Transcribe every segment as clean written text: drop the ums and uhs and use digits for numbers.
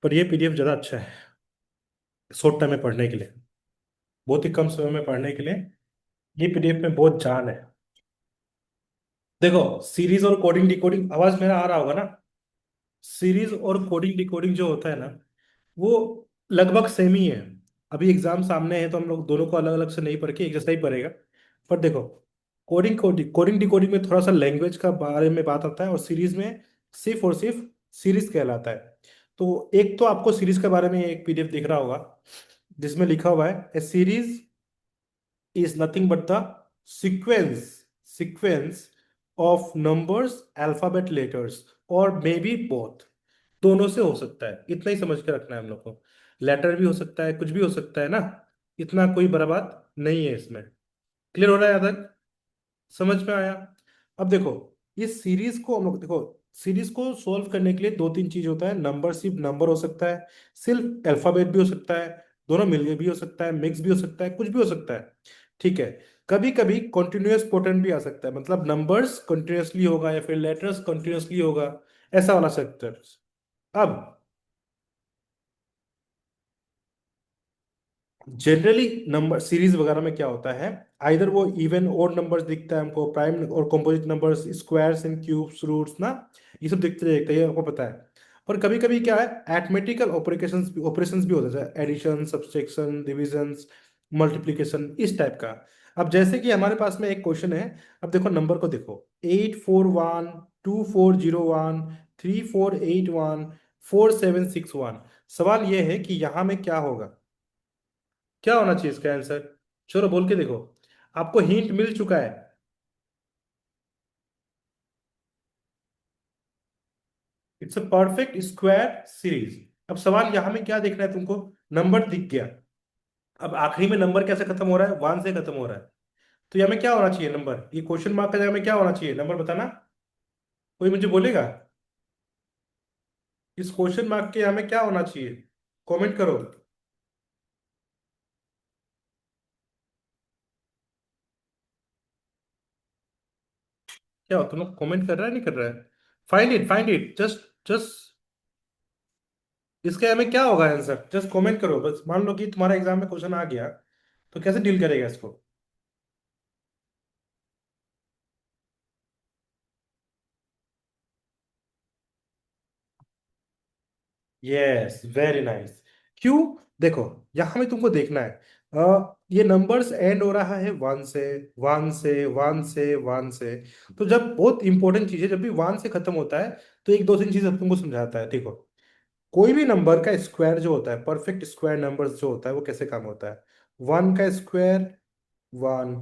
पर ये पीडीएफ ज़्यादा अच्छा है शॉर्ट टाइम में पढ़ने के लिए, बहुत ही कम समय में पढ़ने के लिए। ये पीडीएफ में बहुत जान है। देखो, सीरीज और कोडिंग डिकोडिंग, आवाज मेरा आ रहा होगा ना? सीरीज और कोडिंग डिकोडिंग जो होता है ना, वो लगभग सेम ही है। अभी एग्जाम सामने है तो हम लोग दोनों को अलग अलग से नहीं पढ़ के एक जैसा ही पढ़ेगा। पर देखो, कोडिंग कोडिंग कोडिंग डिकोडिंग में थोड़ा सा लैंग्वेज का बारे में बात आता है, और सीरीज में सिर्फ और सिर्फ सीरीज कहलाता है। तो एक तो आपको सीरीज के बारे में एक पीडीएफ दिख रहा होगा जिसमें लिखा हुआ है, ए series is nothing but the sequence of numbers, alphabet letters, और मे बी both। दोनों से हो सकता है, इतना ही समझ के रखना है हम लोग को। लेटर भी हो सकता है, कुछ भी हो सकता है ना, इतना कोई बड़ा बात नहीं है इसमें। क्लियर हो रहा है यहाँ तक? समझ में आया? अब देखो, इस सीरीज को हम लोग देखो, सीरीज को सोल्व करने के लिए दो तीन चीज होता है। नंबर, सिर्फ नंबर हो सकता है, सिर्फ अल्फाबेट भी हो सकता है, दोनों मिलके भी हो सकता है, मिक्स भी हो सकता है, कुछ भी हो सकता है। ठीक है। कभी कभी कॉन्टिन्यूअस पोर्टेंट भी आ सकता है, मतलब नंबर्स कंटिन्यूअसली होगा या फिर लेटर्स कंटिन्यूअसली होगा, ऐसा वाला सेक्टर। अब जनरली नंबर सीरीज वगैरह में क्या होता है, आइदर वो इवन ओड नंबर्स दिखता है हमको, प्राइम और composite numbers, squares and cubes, roots ना, ये सब दिखते रहते हैं, ये आपको पता है। और कभी कभी क्या है, एथमेटिकल ऑपरेशंस ऑपरेशंस भी होते हैं, एडिशन, सब्सट्रैक्शन, डिविजन्स, मल्टीप्लिकेशन, इस टाइप का। अब जैसे कि हमारे पास में एक क्वेश्चन है। अब देखो नंबर को देखो, 8412401 3481 4761। सवाल ये है कि यहाँ में क्या होगा, क्या होना चाहिए इसका आंसर? चलो बोल के देखो, आपको हिंट मिल चुका है। It's a perfect square series. अब सवाल यहां में क्या देखना है तुमको, नंबर दिख गया। अब आखिरी में नंबर कैसे खत्म हो रहा है, वन से खत्म हो रहा है। तो यहाँ में क्या होना चाहिए, नंबर, ये क्वेश्चन मार्क का जगह में क्या होना चाहिए, नंबर बताना। कोई मुझे बोलेगा? इस क्वेश्चन मार्क के यहाँ में क्या होना चाहिए? कमेंट करो। क्या हो, तुम लोग कमेंट कर रहा है नहीं कर रहा है? फाइंड इट जस्ट जस्ट इसके यहाँ में क्या होगा आंसर, जस्ट कमेंट करो बस। मान लो कि तुम्हारा एग्जाम में क्वेश्चन आ गया, तो कैसे डील करेगा इसको? Yes, very nice. क्यों? देखो, यहां में तुमको देखना है, ये नंबर्स एंड हो रहा है वन से, वन से, वन से, वन से। तो जब बहुत इंपॉर्टेंट चीज है, जब भी वन से खत्म होता है, तो एक दो तीन चीज अब तुमको समझाता है। देखो, कोई भी नंबर का स्क्वायर जो होता है, परफेक्ट स्क्वायर नंबर्स जो होता है, वो कैसे काम होता है। वन का स्क्वायर, वन,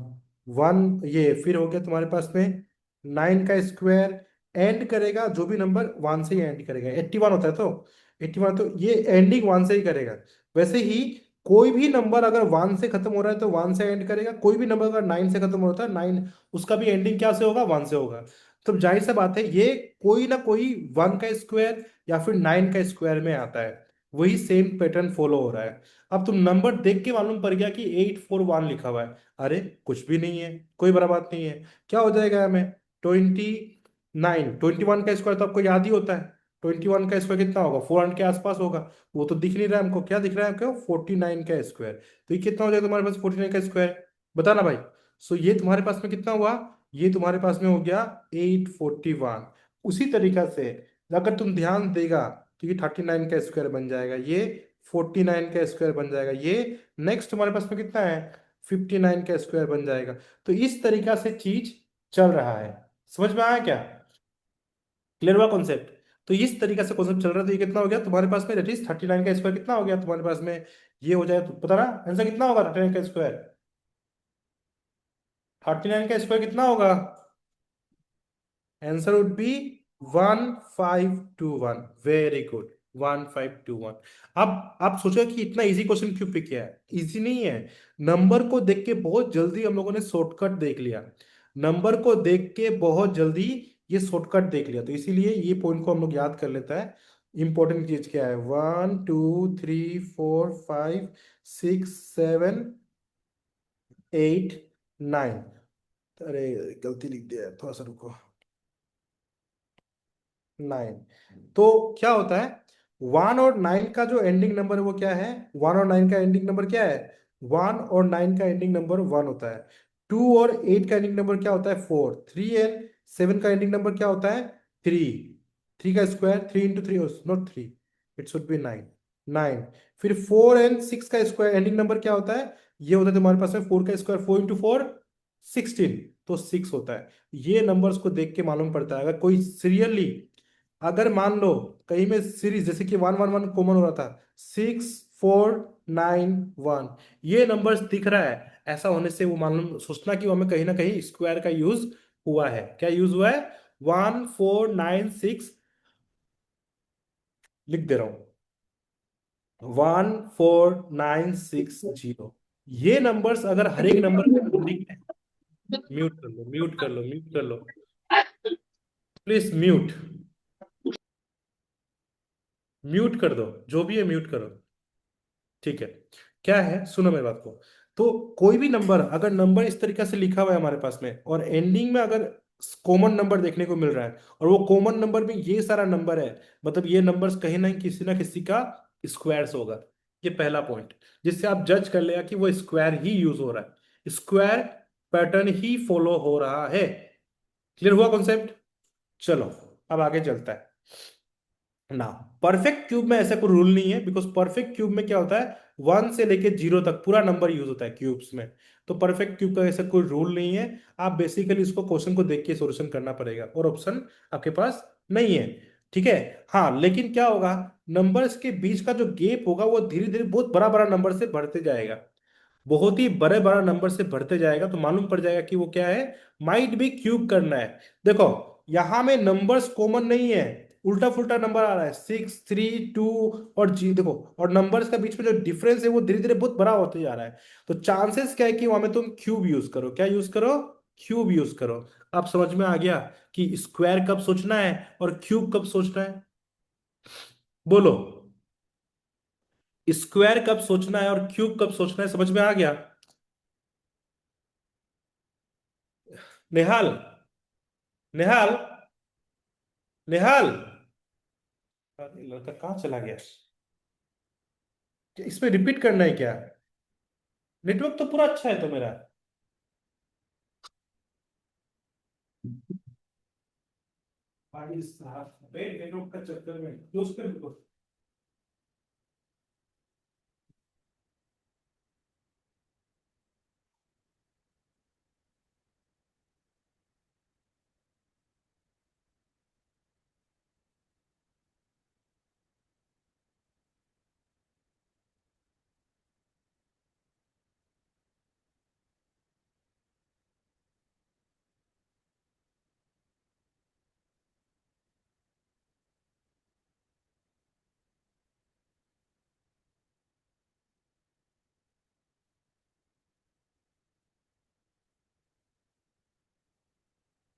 वन, ये फिर हो गया तुम्हारे पास में नाइन का स्क्वायर, एंड करेगा जो भी नंबर वन से ही एंड करेगा। 81 होता है तो 81, तो ये एंडिंग वन से ही करेगा। वैसे ही कोई भी नंबर अगर वन से खत्म हो रहा है तो वन से एंड करेगा, कोई भी नंबर अगर नाइन से खत्म होता है, नाइन, उसका भी एंडिंग क्या से होगा, वन से होगा। तो जाहिर सा बात है, ये कोई ना कोई वन का स्क्वायर या फिर नाइन का स्क्वायर में आता है, वही सेम पैटर्न फॉलो हो रहा है। अब तुम नंबर देख के मालूम पड़ गया कि 841 लिखा हुआ है, अरे कुछ भी नहीं है, कोई बड़ा बात नहीं है। क्या हो जाएगा हमें, 29। 21 का स्क्वायर तो आपको याद ही होता है, 21 का स्क्वायर कितना होगा, 400 के आसपास होगा। वो तो दिख नहीं रहा है हमको, क्या दिख रहा है हमको, 49 का स्क्वायर। तो ये कितना हो जाएगा तुम्हारे पास, 49 का स्क्वायर, बताना भाई। सो ये तुम्हारे पास में कितना हुआ, ये तुम्हारे पास में हो गया 841। उसी तरीका से अगर तुम ध्यान देगा, तो ये 39 का स्क्वायर बन जाएगा, ये 49 का स्क्वायर बन जाएगा, ये नेक्स्ट तुम्हारे पास में कितना है, 59 का स्क्वायर बन जाएगा। तो इस तरीका से चीज चल रहा है। समझ में आया क्या? क्लियर हुआ कॉन्सेप्ट? तो इस तरीके से कॉन्सेप्ट चल रहा है। तो ये कितना हो गया तुम्हारे पास में, दैट इज 39 का स्क्वायर कितना हो गया तुम्हारे पास में, ये हो जाए तो पता ना आंसर कितना होगा 39 का स्क्वायर। 39 का स्क्वायर कितना होगा, answer would be 1521। Very good, 1521। अब आप सोचो कि इतना इजी क्वेश्चन क्यों पिक किया है, इजी नहीं है। नंबर को देख के बहुत जल्दी हम लोगों ने शॉर्टकट देख लिया, नंबर को देख के बहुत जल्दी ये शॉर्टकट देख लिया, तो इसीलिए ये पॉइंट को हम लोग याद कर लेता है। इंपॉर्टेंट चीज क्या है, 1 2 3 4 5 6 7 8 9। अरे गलती लिख दिया है, थोड़ा सा रुको। 9। तो क्या होता है, वन और नाइन का जो एंडिंग नंबर है वो क्या है? वन और नाइन का एंडिंग नंबर क्या है? वन और नाइन का एंडिंग नंबर वन होता है। टू और एट का एंडिंग नंबर क्या होता है? फोर। थ्री एंड सेवन का एंडिंग नंबर क्या होता है? थ्री। थ्री का square, three into three, not three, it should be nine. Nine. फिर फोर एंड सिक्स का स्क्वायर एंडिंग नंबर क्या होता है? ये होता है तुम्हारे पास में फोर का square, four into four, sixteen, तो सिक्स होता है। ये नंबर्स को देख के मालूम पड़ता है अगर कोई सीरियली, अगर मान लो कहीं में सीरीज जैसे कि वन वन वन कॉमन हो रहा था, सिक्स फोर नाइन वन, ये नंबर्स दिख रहा है, ऐसा होने से वो मालूम सोचना कि वो हमें कहीं ना कहीं स्क्वायर का यूज हुआ है। क्या यूज हुआ है? वन फोर नाइन सिक्स, लिख दे रहा हूं, one four nine six zero. ये नंबर्स अगर हर एक नंबर में दिख, म्यूट कर लो, म्यूट कर लो, म्यूट कर लो, प्लीज म्यूट, म्यूट कर दो, जो भी है म्यूट करो। ठीक है। क्या है, सुनो मेरी बात को। तो कोई भी नंबर, अगर नंबर इस तरीके से लिखा हुआ है हमारे पास में और एंडिंग में अगर कॉमन नंबर देखने को मिल रहा है और वो कॉमन नंबर में ये सारा नंबर है, मतलब ये नंबर्स कहीं ना किसी का स्क्वायर्स होगा। ये पहला पॉइंट, जिससे आप जज कर लेगा कि वो स्क्वायर ही यूज हो रहा है, स्क्वायर पैटर्न ही फॉलो हो रहा है। क्लियर हुआ कॉन्सेप्ट? चलो अब आगे चलता है ना। परफेक्ट क्यूब में ऐसा कोई रूल नहीं है, बिकॉज परफेक्ट क्यूब में क्या होता है, वन से लेके जीरो तक पूरा नंबर यूज होता है क्यूब्स में। तो परफेक्ट क्यूब का ऐसा कोई रूल नहीं है। आप बेसिकली इसको क्वेश्चन को देख के सॉल्यूशन करना पड़ेगा और ऑप्शन आपके पास नहीं है। ठीक है। हाँ, लेकिन क्या होगा, नंबर्स के बीच का जो गेप होगा वो धीरे धीरे बहुत बड़ा बड़ा नंबर से बढ़ते जाएगा, बहुत ही बड़े बड़ा नंबर से बढ़ते जाएगा, तो मालूम पड़ जाएगा कि वो क्या है, माइट बी क्यूब करना है। देखो, यहां में नंबर्स कॉमन नहीं है, उल्टा फुल्टा नंबर आ रहा है, सिक्स थ्री टू और जी, देखो, और नंबर्स का बीच में जो डिफरेंस है वो धीरे धीरे बहुत बड़ा होते जा रहा है। तो चांसेस क्या है कि वहां में तुम क्यूब यूज करो, क्या यूज करो, क्यूब यूज करो। अब समझ में आ गया कि स्क्वायर कब सोचना है और क्यूब कब सोचना है? बोलो, स्क्वायर कब सोचना है और क्यूब कब सोचना है, समझ में आ गया? नेहाल, नेहाल, नेहाल, अरे लड़का कहाँ चला गया? क्या इसमें रिपीट करना है क्या? नेटवर्क तो पूरा अच्छा है तो मेरा। भाई साहब, नेटवर्क का चक्कर में क्लोज कर दो।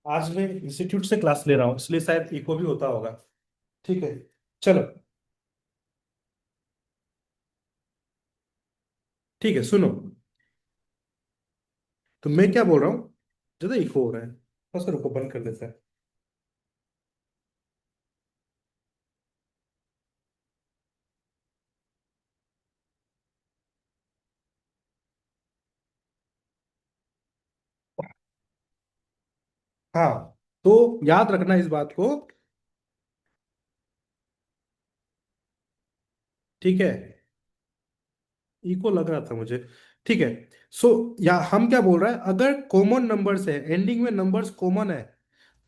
आज मैं इंस्टीट्यूट से क्लास ले रहा हूँ, इसलिए शायद इको भी होता होगा। ठीक है, चलो। ठीक है, सुनो, तो मैं क्या बोल रहा हूँ, ज्यादा इको हो रहा है, बस रुको, बंद कर देते हैं। हाँ, तो याद रखना इस बात को। ठीक है, इको लग रहा था मुझे। ठीक है। सो या हम क्या बोल रहे हैं, अगर कॉमन नंबर्स है, एंडिंग में नंबर्स कॉमन है,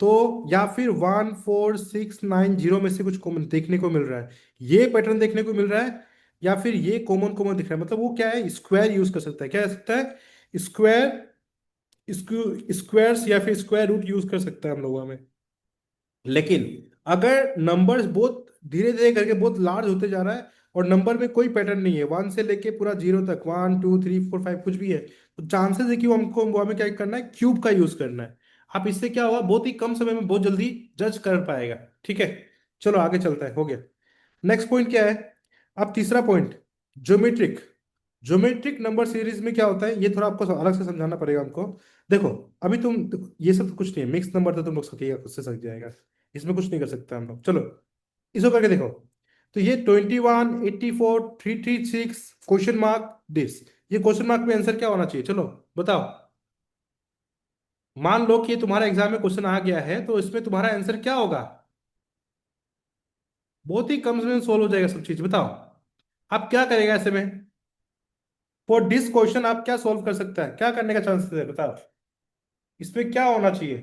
तो या फिर one four six nine zero में से कुछ कॉमन देखने को मिल रहा है, ये पैटर्न देखने को मिल रहा है, या फिर ये कॉमन कॉमन दिख रहा है, मतलब वो क्या है, स्क्वायर यूज कर सकता है, क्या कर सकता है, स्क्वायर, स्क्वायर्स या फिर स्क्वायर रूट यूज कर सकता है हम लोगों में। लेकिन अगर नंबर्स बहुत धीरे धीरे करके बहुत लार्ज होते जा रहा है और नंबर में कोई पैटर्न नहीं है, वन से लेके पूरा जीरो तक, one two three four five कुछ भी है, तो चांसेस है कि वो हमको, वो हमें क्या करना है, क्यूब का यूज करना है। आप इससे क्या होगा, बहुत ही कम समय में बहुत जल्दी जज कर पाएगा। ठीक है, चलो आगे चलता है, हो गया। नेक्स्ट पॉइंट क्या है? अब तीसरा point, geometric. Geometric number series में क्या होता है, ये थोड़ा आपको अलग से समझाना पड़ेगा हमको। देखो, अभी तुम देखो, ये सब तो कुछ नहीं है, मिक्स नंबर तो तुम लोग सकेगा, खुद से सक जाएगा, इसमें कुछ नहीं कर सकता हम लोग। चलो, इसको करके देखो। तो ये 21, 84, 336, क्वेश्चन मार्क दिस, ये क्वेश्चन मार्क में आंसर क्या होना चाहिए, चलो बताओ। मान लो कि तुम्हारा एग्जाम में क्वेश्चन आ गया है, तो इसमें तुम्हारा आंसर क्या होगा? बहुत ही कम समय में सोल्व हो जाएगा सब चीज, बताओ। आप क्या करेगा ऐसे में? फॉर दिस क्वेश्चन आप क्या सोल्व कर सकता है, क्या करने का चांसेस है, बताओ। इसमें क्या होना चाहिए?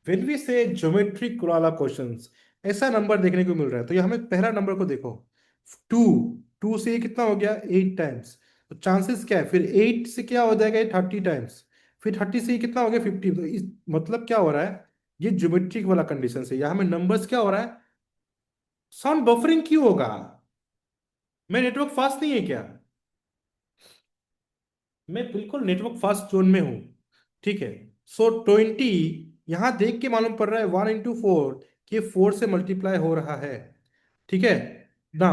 व्हेन वी से ज्योमेट्रिक वाला क्वेश्चंस, ऐसा नंबर देखने को मिल रहा है, तो ये हमें पहला नंबर को देखो। टू, टू से ये कितना हो गया, 8 टाइम्स। तो चांसेस क्या है, फिर 8 से क्या हो जाएगा, ये 30 टाइम्स। फिर 30 से ये कितना हो गया, 50। तो इस मतलब क्या हो रहा है, ये ज्योमेट्रिक वाला कंडीशन से यहाँ में नंबर्स क्या हो रहा है, साउंड बफरिंग क्यों होगा? मैं नेटवर्क फास्ट नहीं है क्या? मैं बिल्कुल नेटवर्क फास्ट जोन में हूँ। ठीक है। सो 20, यहां देख के मालूम पड़ रहा है 1 into 4, कि 4 से मल्टीप्लाई हो रहा है। ठीक है ना?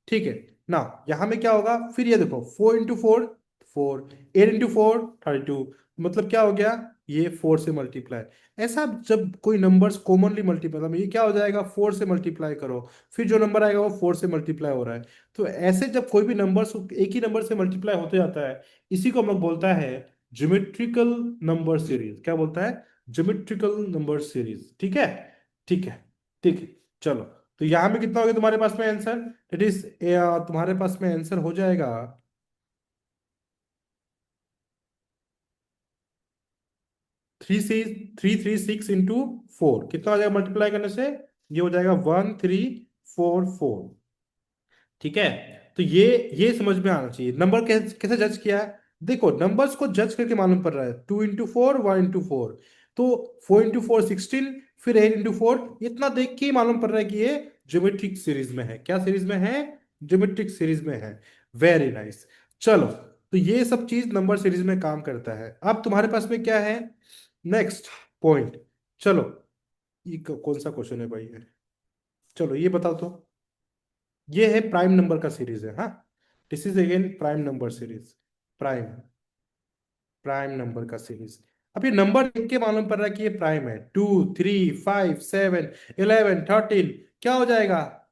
ठीक है ना? यहां में क्या होगा, फिर ये देखो, 4 into 4, 4, 8 into 4, 32। मतलब क्या हो गया, ये 4 से मल्टीप्लाई। ऐसा जब कोई नंबर्स कॉमनली मल्टीप्लाई, मतलब ये क्या हो जाएगा, 4 से मल्टीप्लाई करो, फिर जो नंबर आएगा वो 4 से मल्टीप्लाई हो रहा है। तो ऐसे जब कोई भी नंबर एक ही नंबर से मल्टीप्लाई होते जाता है, इसी को हम लोग बोलता है ज्योमेट्रिकल नंबर सीरीज। क्या बोलता है? Geometrical number series. ठीक है, ठीक है, ठीक है। चलो, तो यहां में कितना हो गया तुम्हारे पास में आंसर? इट इज, तुम्हारे पास में आंसर हो जाएगा 336 into 4। कितना हो जाएगा मल्टीप्लाई करने से? ये हो जाएगा 1344। ठीक है। तो ये समझ में आना चाहिए, नंबर कैसे कैसे जज किया है। देखो, नंबर्स को जज करके मालूम पड़ रहा है, 2 into 4, 1 into 4। तो 4 into 4, 16, फिर 8 into 4, इतना देख के ही मालूम पड़ रहा है कि ये ज्योमेट्रिक सीरीज में है। क्या सीरीज में है? ज्योमेट्रिक सीरीज में है। Very nice. चलो, तो ये सब चीज नंबर सीरीज में काम करता है। अब तुम्हारे पास में क्या है, नेक्स्ट पॉइंट। चलो, ये कौन सा क्वेश्चन है भाई ये? चलो ये बताओ तो। ये है प्राइम नंबर का सीरीज है, हाँ। This is again prime number series. Prime, prime number का सीरीज। अब ये नंबर देख के मालूम पड़ रहा है कि ये प्राइम है। 2, 3, 5, 7, 11, 13, क्या हो जाएगा,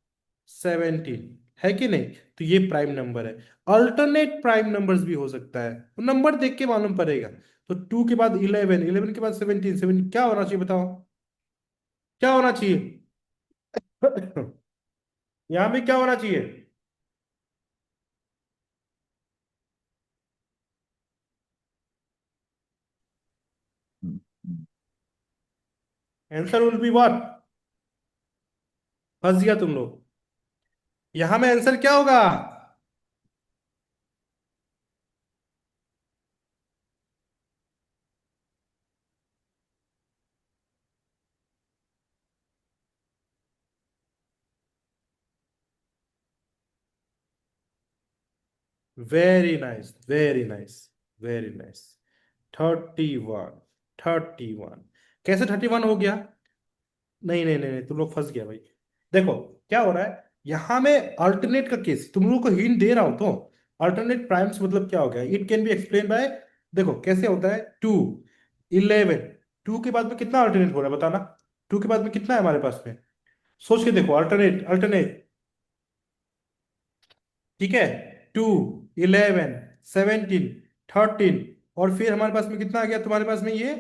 17, है कि नहीं? तो ये प्राइम नंबर है। अल्टरनेट प्राइम नंबर्स भी हो सकता है, तो नंबर देख के मालूम पड़ेगा। तो 2 के बाद 11, 11 के बाद 17, 17 क्या होना चाहिए, बताओ। क्या होना चाहिए? यहां पे क्या होना चाहिए? Answer will be what? फंस गया तुम लोग। यहां में आंसर क्या होगा? Very nice, very nice, very nice. 31, 31। कैसे 31 हो गया? नहीं नहीं नहीं नहीं, तुम लोग फंस गया भाई। देखो, क्या हो रहा है, यहां में अल्टरनेट का केस तुम लोगों को हिंट दे रहा हूं तो। अल्टरनेट प्राइम्स मतलब क्या हो गया, it can be explain by, देखो कैसे होता है। 2, 11, 2 के बाद में कितना अल्टरनेट हो रहा है, बताना। 2 के बाद में कितना है हमारे पास में? सोच के देखो, अल्टरनेट, अल्टरनेट। ठीक है। 2, 11, 17, 13, और फिर हमारे पास में कितना आ गया तुम्हारे पास में ये?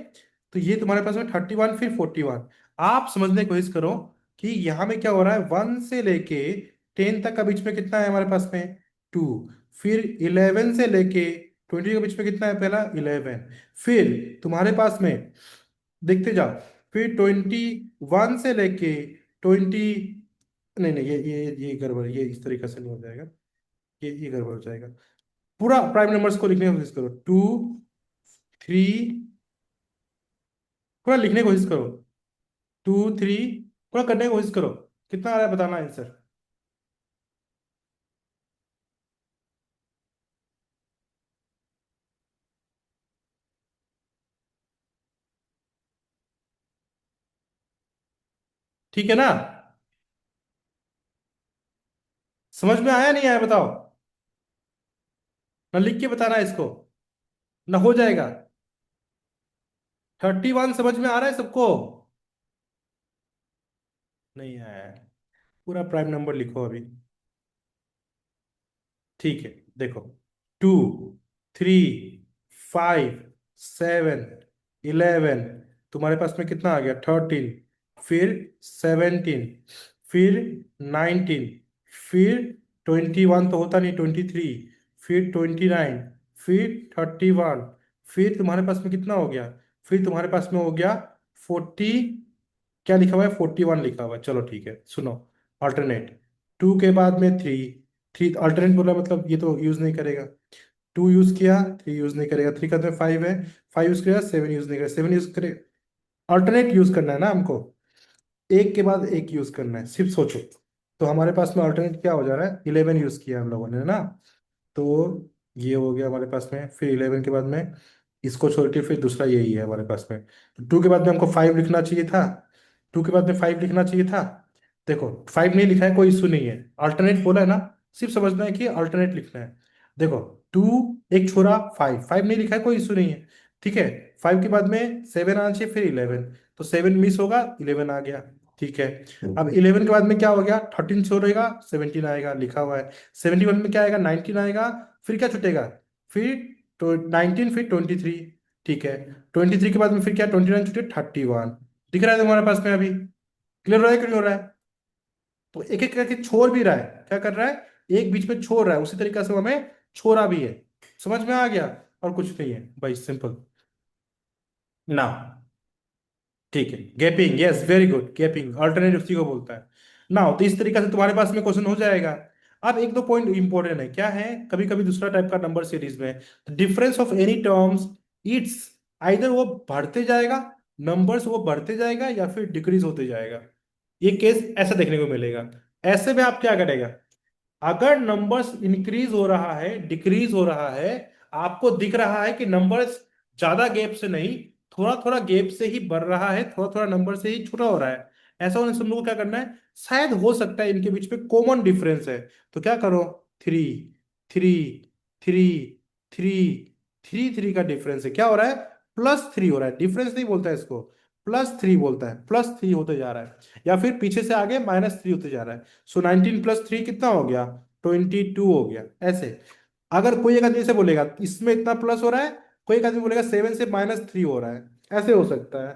तो ये तुम्हारे पास में 31, फिर 41। आप समझने की कोशिश करो कि यहाँ में क्या हो रहा है, 1 से लेके 10 तक का बीच में कितना है हमारे पास में, 2। फिर 11 से लेके 20 के बीच में कितना है, पहला 11। फिर तुम्हारे पास में, देखते जाओ, फिर 21 से लेके 20, नहीं नहीं, ये गड़बड़, ये इस तरीके से नहीं हो जाएगा। ये गड़बड़ हो जाएगा। पूरा प्राइम नंबर्स को लिखने की कोशिश करो। 2, 3, पूरा लिखने की कोशिश करो। 2, 3, पूरा करने की कोशिश करो। कितना आ रहा है बताना आंसर। ठीक है ना? समझ में आया नहीं आया, बताओ। ना लिख के बताना है इसको, ना हो जाएगा। 31 समझ में आ रहा है सबको? नहीं आया है। पूरा प्राइम नंबर लिखो अभी। ठीक है, देखो, 2, 3, 5, 7, 11, तुम्हारे पास में कितना आ गया, 13, फिर 17, फिर 19, फिर 21 तो होता नहीं, 23, फिर 29, फिर 31, फिर तुम्हारे पास में कितना हो गया, फिर तुम्हारे पास में हो गया 40, क्या लिखा हुआ है, 41 लिखा हुआ है। चलो ठीक है, सुनो, अल्टरनेट, 2 के बाद में 3, 3 अल्टरनेट बोला मतलब ये तो यूज नहीं करेगा, 2 यूज किया, 3 यूज नहीं करेगा, 3 का बाद में 5 है, 5 यूज करेगा, 7 यूज नहीं करेगा, 7 यूज करेगा। अल्टरनेट यूज करना है ना हमको, एक के बाद एक यूज करना है, सिर्फ सोचो। तो हमारे पास में अल्टरनेट क्या हो जा रहा है, 11 यूज किया हम लोगों ने ना। तो ये हो गया हमारे पास में, फिर 11 के बाद में इसको छोड़ के फिर दूसरा यही है हमारे पास में। तो 2 के बाद में हमको 5 लिखना चाहिए था, 2 के बाद में 5 लिखना चाहिए था। देखो, 5 नहीं लिखा है, कोई इशू नहीं है, अल्टरनेट बोला है ना, सिर्फ समझना है कि अल्टरनेट लिखना है। देखो, 2, एक छोड़ा, 5, 5 नहीं लिखा है, कोई इशू नहीं है। ठीक है, 5 के बाद में 7 आना चाहिए, फिर 11, तो 7 मिस होगा, 11 आ गया। ठीक है, अब 11 के बाद में क्या हो गया, 13 छोड़ेगा, 17 आएगा, लिखा हुआ है। 71 में क्या आएगा, 19 आएगा, फिर क्या छूटेगा, फिर तो 19, फिर 23। ठीक है, 23 के बाद में फिर क्या, 29 छूटे, 31। दिख रहा है तुम्हारे पास में अभी, क्लियर हो रहा है कि नहीं हो रहा है। तो एक एक करके छोड़ भी रहा है, क्या कर रहा है, एक बीच में छोड़ रहा है, उसी तरीके से वो हमें छोड़ा भी है। समझ में आ गया, और कुछ नहीं है भाई, सिंपल ना। ठीक है, gapping, yes very good, gapping alternate उसी को बोलता है ना। तो इस तरीके से तुम्हारे पास में क्वेश्चन हो जाएगा। अब एक दो पॉइंट इंपॉर्टेंट है, क्या है, कभी कभी दूसरा टाइप का नंबर सीरीज में difference of any terms, it's either वो बढ़ते जाएगा, नंबर्स वो बढ़ते जाएगा या फिर डिक्रीज होते जाएगा। ये केस ऐसा देखने को मिलेगा। ऐसे में आप क्या करेगा, अगर नंबर्स इंक्रीज हो रहा है, डिक्रीज हो रहा है, आपको दिख रहा है कि नंबर्स ज्यादा गैप से नहीं, थोड़ा थोड़ा गैप से ही बढ़ रहा है, थोड़ा थोड़ा नंबर से ही छोटा हो रहा है, ऐसा होने से हम लोग को क्या करना है, शायद हो सकता है इनके बीच में कॉमन डिफरेंस है। तो क्या करो, 3, 3, 3, 3, 3 का डिफरेंस है, क्या हो रहा है, +3 हो रहा है, डिफरेंस नहीं बोलता है इसको, +3 बोलता है, +3 होते जा रहा है, या फिर पीछे से आगे -3 होते जा रहा है। सो 19 + 3 कितना हो गया, 22 हो गया। ऐसे अगर कोई एक आदमी से बोलेगा इसमें इतना प्लस हो रहा है, कोई एक आदमी बोलेगा 7 से -3 हो रहा है, ऐसे हो सकता है।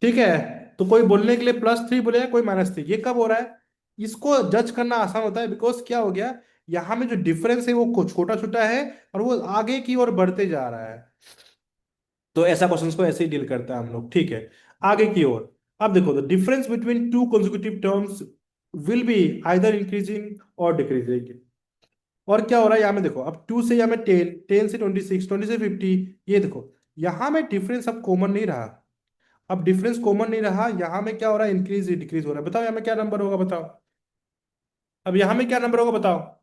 ठीक है, तो कोई बोलने के लिए +3 बोलेगा, कोई -3, ये कब हो रहा है, इसको जज करना आसान होता है, बिकॉज क्या हो गया, यहाँ में जो डिफरेंस है वो छोटा छोटा है, और वो आगे की ओर बढ़ते जा रहा है। तो ऐसा क्वेश्चंस को ऐसे ही डील करता है हम लोग। ठीक है, आगे की ओर, अब देखो, the difference between two consecutive terms will be either increasing और डिक्रीजिंग। और क्या हो रहा है यहाँ में, देखो, अब 2 से यहाँ में 10, 10 से 26, 20 से 50, ये देखो, यहाँ में डिफरेंस अब कॉमन नहीं रहा। अब डिफरेंस कॉमन नहीं रहा, यहाँ में क्या हो रहा है, इंक्रीज डिक्रीज हो रहा है। बताओ यहाँ में क्या नंबर होगा, बताओ, अब यहाँ में क्या नंबर होगा, बताओ।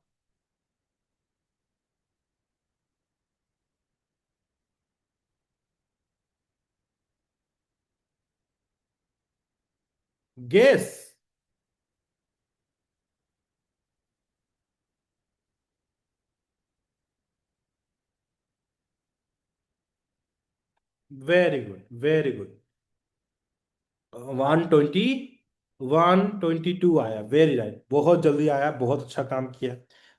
Guess. Very good, very good, 120, 122 आया, वेरी राइट, बहुत जल्दी आया, बहुत अच्छा काम किया।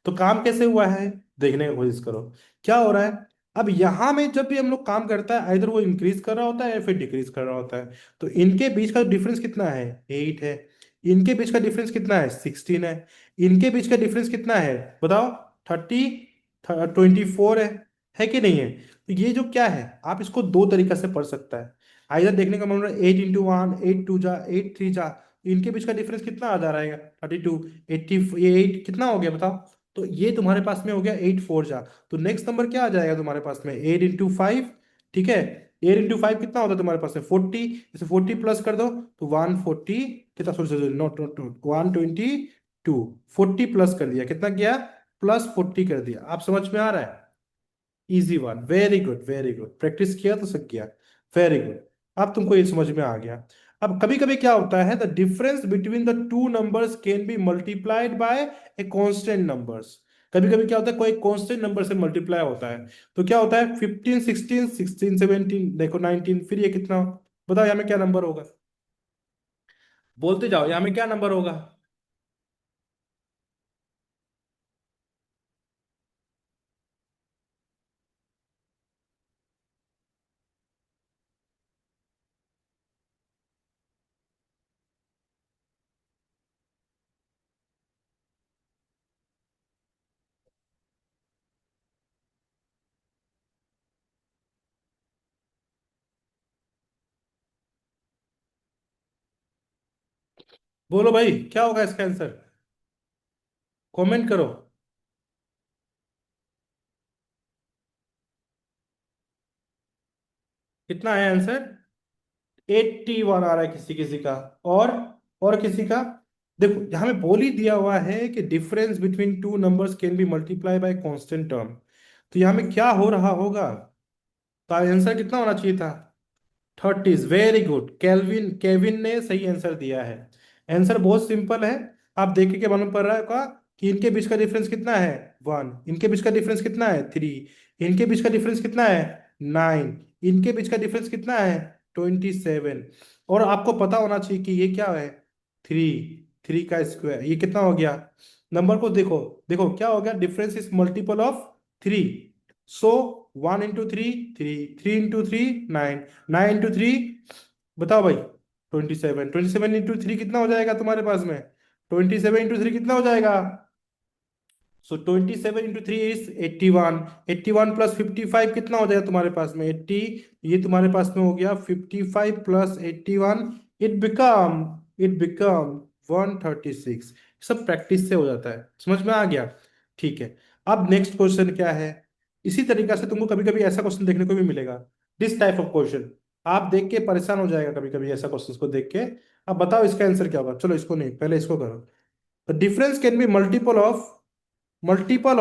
तो काम कैसे हुआ है, देखने की कोशिश करो, क्या हो रहा है। अब यहां में जब भी हम लोग काम करता है, इधर वो इंक्रीज कर रहा होता है या फिर डिक्रीज कर रहा होता है। तो इनके बीच का डिफरेंस कितना है, 8 है। इनके बीच का डिफरेंस कितना है, 16 है। इनके बीच का डिफरेंस कितना है, बताओ, 30, 24 है कि नहीं है। तो ये जो क्या है, आप इसको दो तरीका से पढ़ सकता है। आइधर देखने का मतलब 8 × 1, 8 2 जा, 8 3 जा, इनके बीच का डिफरेंस कितना आ जा रहा है, 32, 80, ये 8 कितना हो गया, बताओ। तो ये तुम्हारे पास में हो गया 8 4 जा। तो नेक्स्ट नंबर क्या आ जाएगा तुम्हारे पास में, 8 × 5। ठीक है, 8 × 5 कितना होता है तुम्हारे पास में, 40, जैसे 40 प्लस कर दो, तो 140, कितना, सॉरी, नॉट नॉट 122, 40 प्लस कर दिया, कितना किया, +40 कर दिया। आप समझ में आ रहा है, easy one, very good, very good, practice किया तो सीख गया, वेरी गुड। अब तुमको ये समझ में आ गया। अब कभी कभी क्या होता है, the difference between the two numbers can be multiplied by a constant numbers. कभी कभी क्या होता है, कोई कांस्टेंट नंबर से मल्टीप्लाई होता है। तो क्या होता है, 15, 16, 16, 17, देखो 19, फिर ये कितना, बताओ यहाँ में क्या नंबर होगा, बोलते जाओ यहाँ में क्या नंबर होगा। बोलो भाई क्या होगा इसका आंसर, कमेंट करो। कितना है आंसर? 81 आ रहा है किसी किसी का। और और किसी का? देखो यहाँ में बोल ही दिया हुआ है कि difference between two numbers can be multiply by constant term. तो यहाँ में क्या हो रहा होगा? तो आंसर कितना होना चाहिए था? 30। वेरी गुड, केल्विन केविन ने सही आंसर दिया है। आंसर बहुत सिंपल है। आप देख के क्या मालूम पड़ रहा है का कि इनके बीच का डिफरेंस कितना है? 1। इनके बीच का डिफरेंस कितना है? 3। इनके बीच का डिफरेंस कितना है? 9। इनके बीच का डिफरेंस कितना है? 27। और आपको पता होना चाहिए कि ये क्या है? 3। 3 का स्क्वायर ये कितना हो गया? नंबर को देखो। देखो क्या हो गया, difference is multiple of 3। So 1 into 3 3, 3 into 3 9, 9 into 3 बताओ भाई 27। 27 इंटू 3 कितना हो जाएगा तुम्हारे पास में? 27 इंटू 3 कितना हो जाएगा? सो 27 इंटू 3 इज 81। 81 प्लस 55 कितना हो जाएगा तुम्हारे पास में? 80। ये तुम्हारे पास में हो गया 55 प्लस 81। It become 136। सब प्रैक्टिस से हो जाता है, समझ में आ गया? ठीक है। अब नेक्स्ट क्वेश्चन क्या है? इसी तरीका से तुमको कभी कभी ऐसा क्वेश्चन देखने को भी मिलेगा, दिस टाइप ऑफ क्वेश्चन। आप देख के परेशान हो जाएगा कभी कभी ऐसा क्वेश्चन को देख के। अब बताओ इसका आंसर क्या होगा, चलो इसको नहीं, पहले इसको करो। The difference can be multiple of multiple.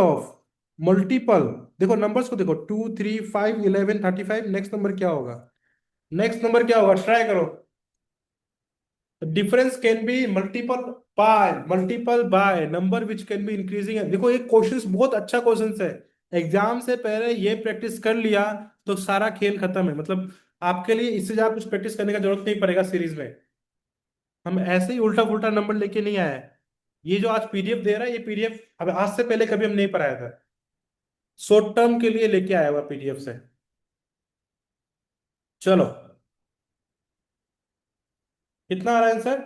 देखो नंबर्स को देखो, 2 3 5 11 35। नेक्स्ट नंबर क्या होगा? नेक्स्ट नंबर क्या होगा, ट्राई करो। Difference can be multiple by number which can be increasing. देखो ये क्वेश्चंस बहुत अच्छा क्वेश्चंस है। एग्जाम से पहले ये प्रैक्टिस कर लिया तो सारा खेल खत्म है, मतलब आपके लिए इससे ज्यादा कुछ प्रैक्टिस करने का जरूरत नहीं पड़ेगा सीरीज में। हम ऐसे ही उल्टा पुल्टा नंबर लेके नहीं आए। ये जो आज पीडीएफ दे रहा है, ये पीडीएफ अब आज से पहले कभी हम नहीं पढ़ाया था। शॉर्ट टर्म के लिए लेके आया हुआ पीडीएफ से। चलो, कितना आ रहा है आंसर?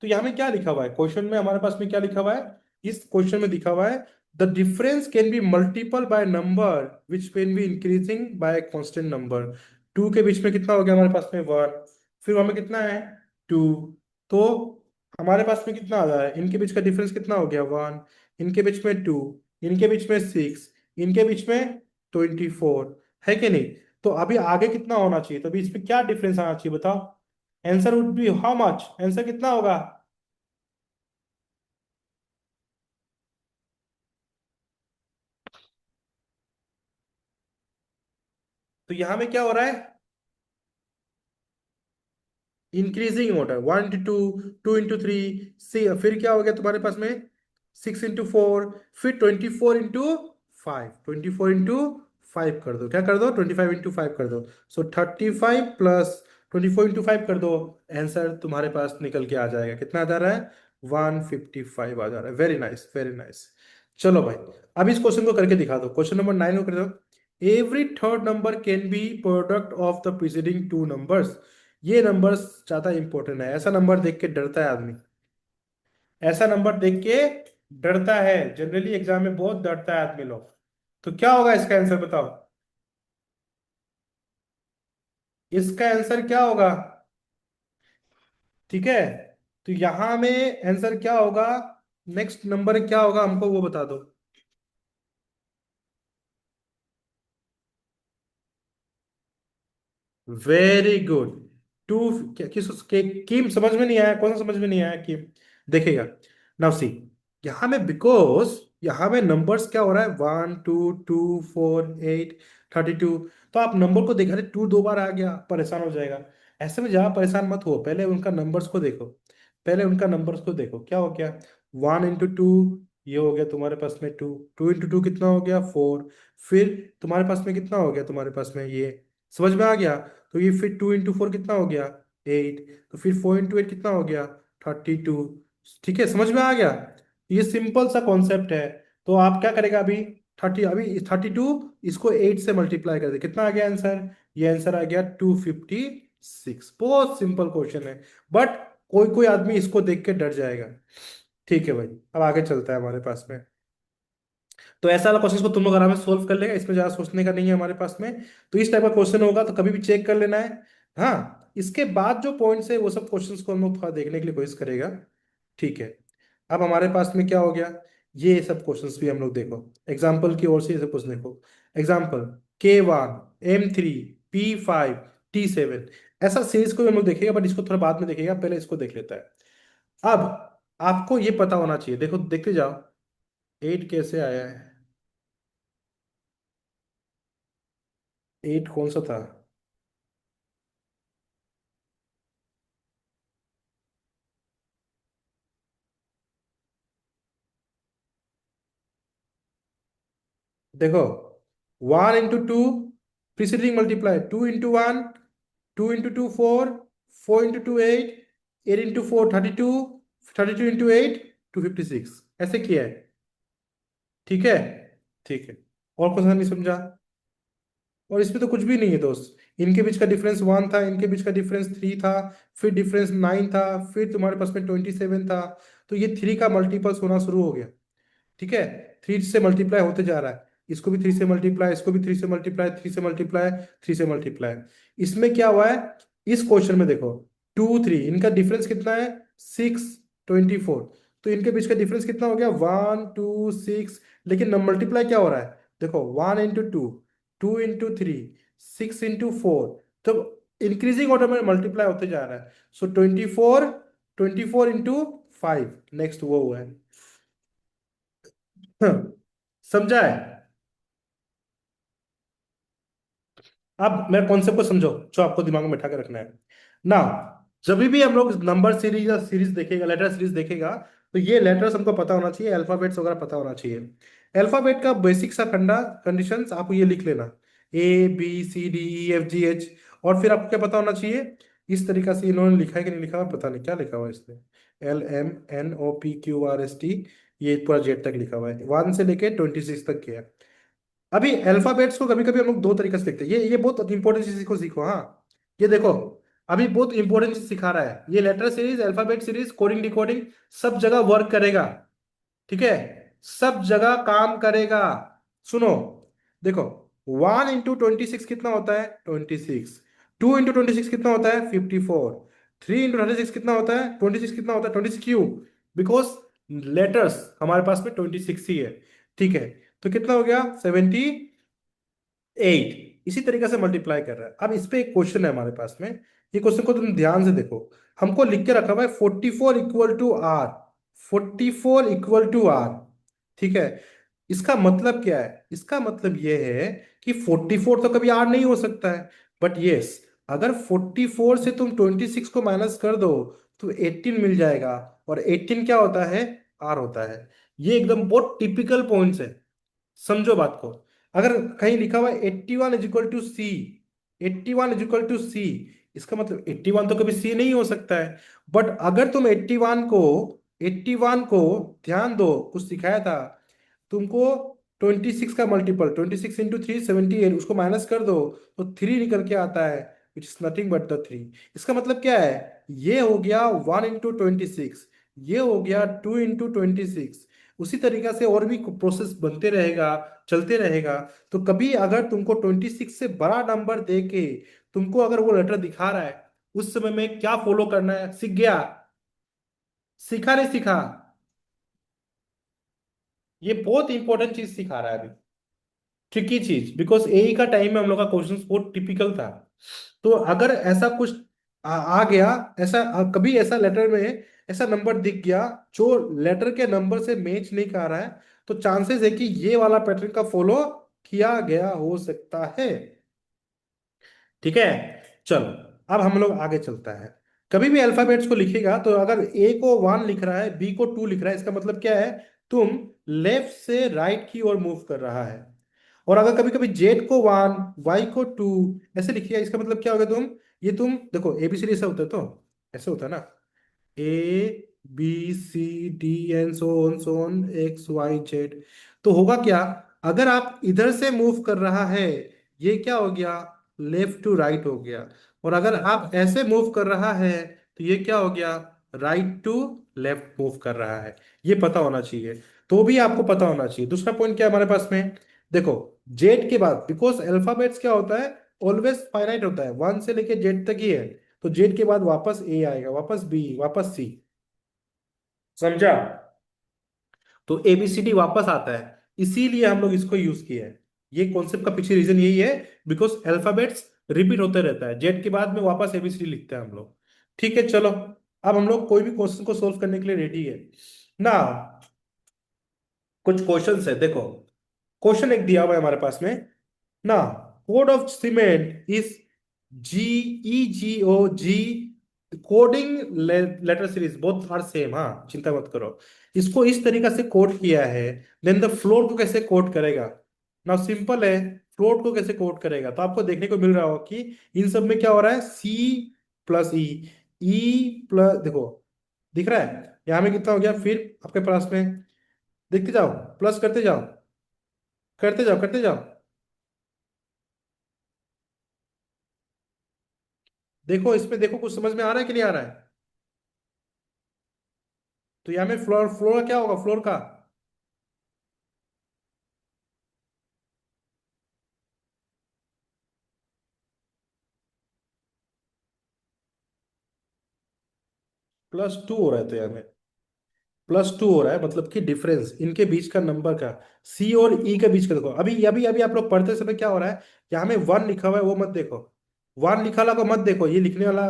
तो यहाँ में क्या लिखा हुआ है क्वेश्चन में, हमारे पास में क्या लिखा हुआ है? इस क्वेश्चन में लिखा हुआ है the difference can be multiple by number which can be increasing by constant number. 2 के बीच में कितना हो गया हमारे पास में? 1। फिर हमें कितना है? 2। तो हमारे पास में कितना आ रहा है? इनके बीच का डिफरेंस कितना हो गया? 1। इनके बीच में 2। इनके बीच में 6। इनके बीच में 24। है कि नहीं? तो अभी आगे कितना होना चाहिए? तो अभी इसमें क्या डिफरेंस आना चाहिए बताओ? Answer would be how much? Answer कितना होगा? तो यहां में क्या हो रहा है? इंक्रीजिंग ऑर्डर, 1 इंटू 2, 2 इंटू 3, सी। फिर क्या हो गया तुम्हारे पास में? 6 इंटू 4। फिर 24 इंटू 5। 24 इंटू 5 कर दो, क्या कर दो? 25 इंटू 5 कर दो। सो 35 प्लस 24 इंटू 5 कर दो। आंसर तुम्हारे पास निकल के आ जाएगा, कितना आ जा रहा है? 155 आ जा रहा है। Very nice, very nice. चलो भाई, अब इस क्वेश्चन को करके दिखा दो, क्वेश्चन नंबर 9 को कर दो। Every third number can be product of the preceding two numbers. ये नंबर्स ज्यादा इंपॉर्टेंट है, ऐसा नंबर देख के डरता है आदमी। ऐसा नंबर देख के डरता है, जनरली एग्जाम में बहुत डरता है आदमी लोग। तो क्या होगा इसका आंसर बताओ? इसका आंसर क्या होगा? ठीक है, तो यहां में आंसर क्या होगा? नेक्स्ट नंबर क्या होगा हमको वो बता दो। Very good. टू। किम समझ में नहीं आया? कौन सा समझ में नहीं आया किम? देखिएगा, नाउ सी, यहाँ में बिकॉज यहाँ में नंबर्स क्या हो रहा है? 1 2 2 4 8 32। तो आप नंबर को देखा, 2 2 बार आ गया, परेशान हो जाएगा। ऐसे में जहाँ परेशान मत हो, पहले उनका नंबर्स को देखो। पहले उनका नंबर्स को देखो क्या हो गया। 1 इंटू 2 ये हो गया तुम्हारे पास में 2। 2 इंटू 2 कितना हो गया? 4। फिर तुम्हारे पास में कितना हो गया तुम्हारे पास में ये? समझ में आ गया? तो ये फिर 2 इंटू 4 कितना हो गया? 8। तो फिर 4 इंटू 8 कितना हो गया? 32। ठीक है, समझ में आ गया? ये सिंपल सा कॉन्सेप्ट है। तो आप क्या करेगा अभी? 30, अभी 32 इसको 8 से मल्टीप्लाई कर दे, कितना आ गया आंसर? ये आंसर आ गया 256। बहुत सिंपल क्वेश्चन है, बट कोई कोई आदमी इसको देख के डर जाएगा। ठीक है भाई, अब आगे चलता है हमारे पास में। तो ऐसा वाला क्वेश्चन को तुम लोग आराम से सोल्व कर लेगा, इसमें ज्यादा सोचने का नहीं है हमारे पास में। तो इस टाइप का क्वेश्चन होगा तो कभी भी चेक कर लेना है। हाँ, इसके बाद जो पॉइंट्स है वो सब क्वेश्चंस को हम लोग थोड़ा देखने के लिए कोशिश करेगा। ठीक है। अब हमारे पास में क्या हो गया, ये सब क्वेश्चंस भी हम लोग देखो, एग्जाम्पल की ओर से ये सब कुछ देखो। Example K1 M3 P5 T7, ऐसा सीरीज को भी हम लोग देखेगा, बट इसको थोड़ा बाद में देखेगा, पहले इसको देख लेता है। अब आपको ये पता होना चाहिए, देखो देखते जाओ, 8 कैसे आया है, 8 कौन सा था। देखो 1 into 2, preceding multiply, 2 into 1, 2 into 2 4, 4 into 2 8, 8 into 4 32, 32 into 8 256, ऐसे किया है। ठीक है। ठीक है। और कौन सा नहीं समझा। और इसमें तो कुछ भी नहीं है दोस्त, इनके बीच का डिफरेंस 1 था, इनके बीच का डिफरेंस 3 था, फिर डिफरेंस 9 था, फिर तुम्हारे पास में 27 था। तो ये 3 का मल्टीपल्स होना शुरू हो गया। ठीक है। 3 से मल्टीप्लाई होते जा रहा है, इसको भी 3 से मल्टीप्लाई, इसको भी 3 से मल्टीप्लाई, 3 से मल्टीप्लाई, 3 से मल्टीप्लाई। इसमें क्या हुआ है, इस क्वेश्चन में देखो 2 3, इनका डिफरेंस कितना है, 6 24। तो इनके बीच का डिफरेंस कितना हो गया, 1 2 6। लेकिन मल्टीप्लाई क्या हो रहा है, देखो 1 into 2, 2 into 3, 6 into 4। तो इंक्रीजिंग ऑर्डर में मल्टीप्लाई होते जा रहा है। सो 24 नेक्स्ट वो हुआ है। हाँ, समझा है। अब मेरे कॉन्सेप्ट को समझो, जो आपको दिमाग में बैठा के रखना है ना। जब भी हम लोग नंबर सीरीज या सीरीज देखेगा, लेटर सीरीज देखेगा, तो ये लेटर्स हमको पता होना चाहिए, अल्फाबेट्स वगैरह पता होना चाहिए। अल्फाबेट का बेसिक सा कंडीशंस आप ये लिख लेना, ABCDEFGH। और फिर आपको क्या पता होना चाहिए, इस तरीका से इन्होंने लिखा है कि नहीं लिखा है, पता नहीं क्या लिखा हुआ है इसमें, LMNOPQRST, ये पूरा जेड तक लिखा हुआ है, 1 से लेके 26 तक किया है। अभी अल्फाबेट्स को कभी कभी हम लोग दो तरीके से लिखते हैं, ये बहुत इंपॉर्टेंट चीज को सीखो, हाँ। ये देखो, अभी बहुत इंपॉर्टेंट चीज सिखा रहा है, ये letter series, alphabet series, coding decoding सब जगह वर्क करेगा। ठीक है। सब जगह काम करेगा। सुनो, देखो 1 into 26 कितना होता है, 26। 2 into 26 कितना होता है, 54। 3 into 36 कितना होता है, 26 कितना होता है, 26 क्यूब। बिकॉज लेटर्स हमारे पास में 26 ही है। ठीक है। तो कितना हो गया, 78। इसी तरीके से मल्टीप्लाई कर रहा है। अब इस पे एक क्वेश्चन है हमारे पास में, ये क्वेश्चन को तुम ध्यान से देखो। हमको लिख के रखा हुआ है 44 = R, 44 = R। ठीक है। इसका मतलब क्या है, इसका मतलब ये है कि 44 तो कभी R नहीं हो सकता है। बट यस, अगर 44 से तुम 26 को माइनस कर दो तो 18 मिल जाएगा। और 18 क्या होता है, R होता है। ये एकदम बहुत टिपिकल पॉइंट्स है, समझो बात को। अगर कहीं लिखा हुआ है 81 = C, 81 = C, इसका मतलब 81 तो कभी C नहीं हो सकता है। बट अगर तुम 81 को ध्यान दो, कुछ सिखाया था तुमको, 26 का मल्टीपल, 26 × 3 78, उसको माइनस कर दो तो 3 निकल के आता है, which is nothing but the 3। इसका मतलब क्या है, ये हो गया 1 into 26, ये हो गया 2 into 26। उसी तरीका से और भी प्रोसेस बनते रहेगा, चलते रहेगा। तो कभी अगर तुमको 26 से बड़ा नंबर दे के तुमको अगर वो लेटर दिखा रहा है, उस समय में क्या फॉलो करना है, सीख गया, सीखा नहीं सीखा। ये बहुत इंपॉर्टेंट चीज सिखा रहा है अभी, ट्रिकी चीज, बिकॉज एई का टाइम में हम लोग का क्वेश्चन बहुत टिपिकल था। तो अगर ऐसा कुछ आ गया, ऐसा कभी ऐसा लेटर में ऐसा नंबर दिख गया जो लेटर के नंबर से मैच नहीं कर रहा है, तो चांसेस है कि ये वाला पैटर्न का फॉलो किया गया हो सकता है। ठीक है। चलो, अब हम लोग आगे चलता है। कभी भी अल्फाबेट्स को लिखेगा तो अगर ए को 1 लिख रहा है, बी को 2 लिख रहा है, इसका मतलब क्या है, तुम लेफ्ट से राइट की ओर मूव कर रहा है। और अगर कभी कभी जेड को 1, वाई को 2 ऐसे लिखिएगा, इसका मतलब क्या होगा, ये तुम देखो ABCD ऐसा होता है, तो ऐसे होता है ना, ABCD and so on XYZ। तो होगा क्या, अगर आप इधर से मूव कर रहा है, ये क्या हो गया, लेफ्ट टू राइट हो गया। और अगर आप ऐसे मूव कर रहा है तो ये क्या हो गया, राइट टू लेफ्ट मूव कर रहा है। ये पता होना चाहिए, तो भी आपको पता होना चाहिए। दूसरा पॉइंट क्या है हमारे पास में, देखो जेड के बाद, बिकॉज अल्फाबेट्स क्या होता है, ऑलवेज फाइनाइट होता है, 1 से लेके जेड तक ही है। तो जेड के बाद वापस ए आएगा, वापस बी, वापस सी। समझा? तो एबीसीडी वापस आता है, इसीलिए हम लोग इसको यूज किए हैं। ये कॉन्सेप्ट का पीछे रीजन यही है, बिकॉज अल्फाबेट्स रिपीट होते रहता है, जेड के बाद में वापस एबीसीडी लिखते हैं हम लोग। ठीक है, चलो। अब हम लोग कोई भी क्वेश्चन को सोल्व करने के लिए रेडी है ना। कुछ क्वेश्चंस है, देखो। क्वेश्चन एक दिया हुआ है हमारे पास में ना। Code of cement is GEGO, coding letter series both are same, हाँ चिंता मत करो। इसको इस तरीका से कोड किया है। देन द फ्लोर को कैसे कोड करेगा? ना सिंपल है। फ्लोट को कैसे कोड करेगा, तो आपको देखने को मिल रहा होगा कि इन सब में क्या हो रहा है, C+E प्लस, देखो दिख रहा है यहाँ में कितना हो गया, फिर आपके पास में देखते जाओ, प्लस करते जाओ, करते जाओ, करते जाओ। देखो इसमें, देखो कुछ समझ में आ रहा है कि नहीं आ रहा है? तो यहाँ में फ्लोर, फ्लोर क्या होगा, फ्लोर का +2 हो रहा है, तो यहाँ में +2 हो रहा है, मतलब कि डिफरेंस इनके बीच का नंबर का, सी और ई के बीच का। देखो अभी अभी अभी आप लोग पढ़ते समय क्या हो रहा है, यहाँ में 1 लिखा हुआ है, वो मत देखो। 1 लिखा वाला को मत देखो, ये लिखने वाला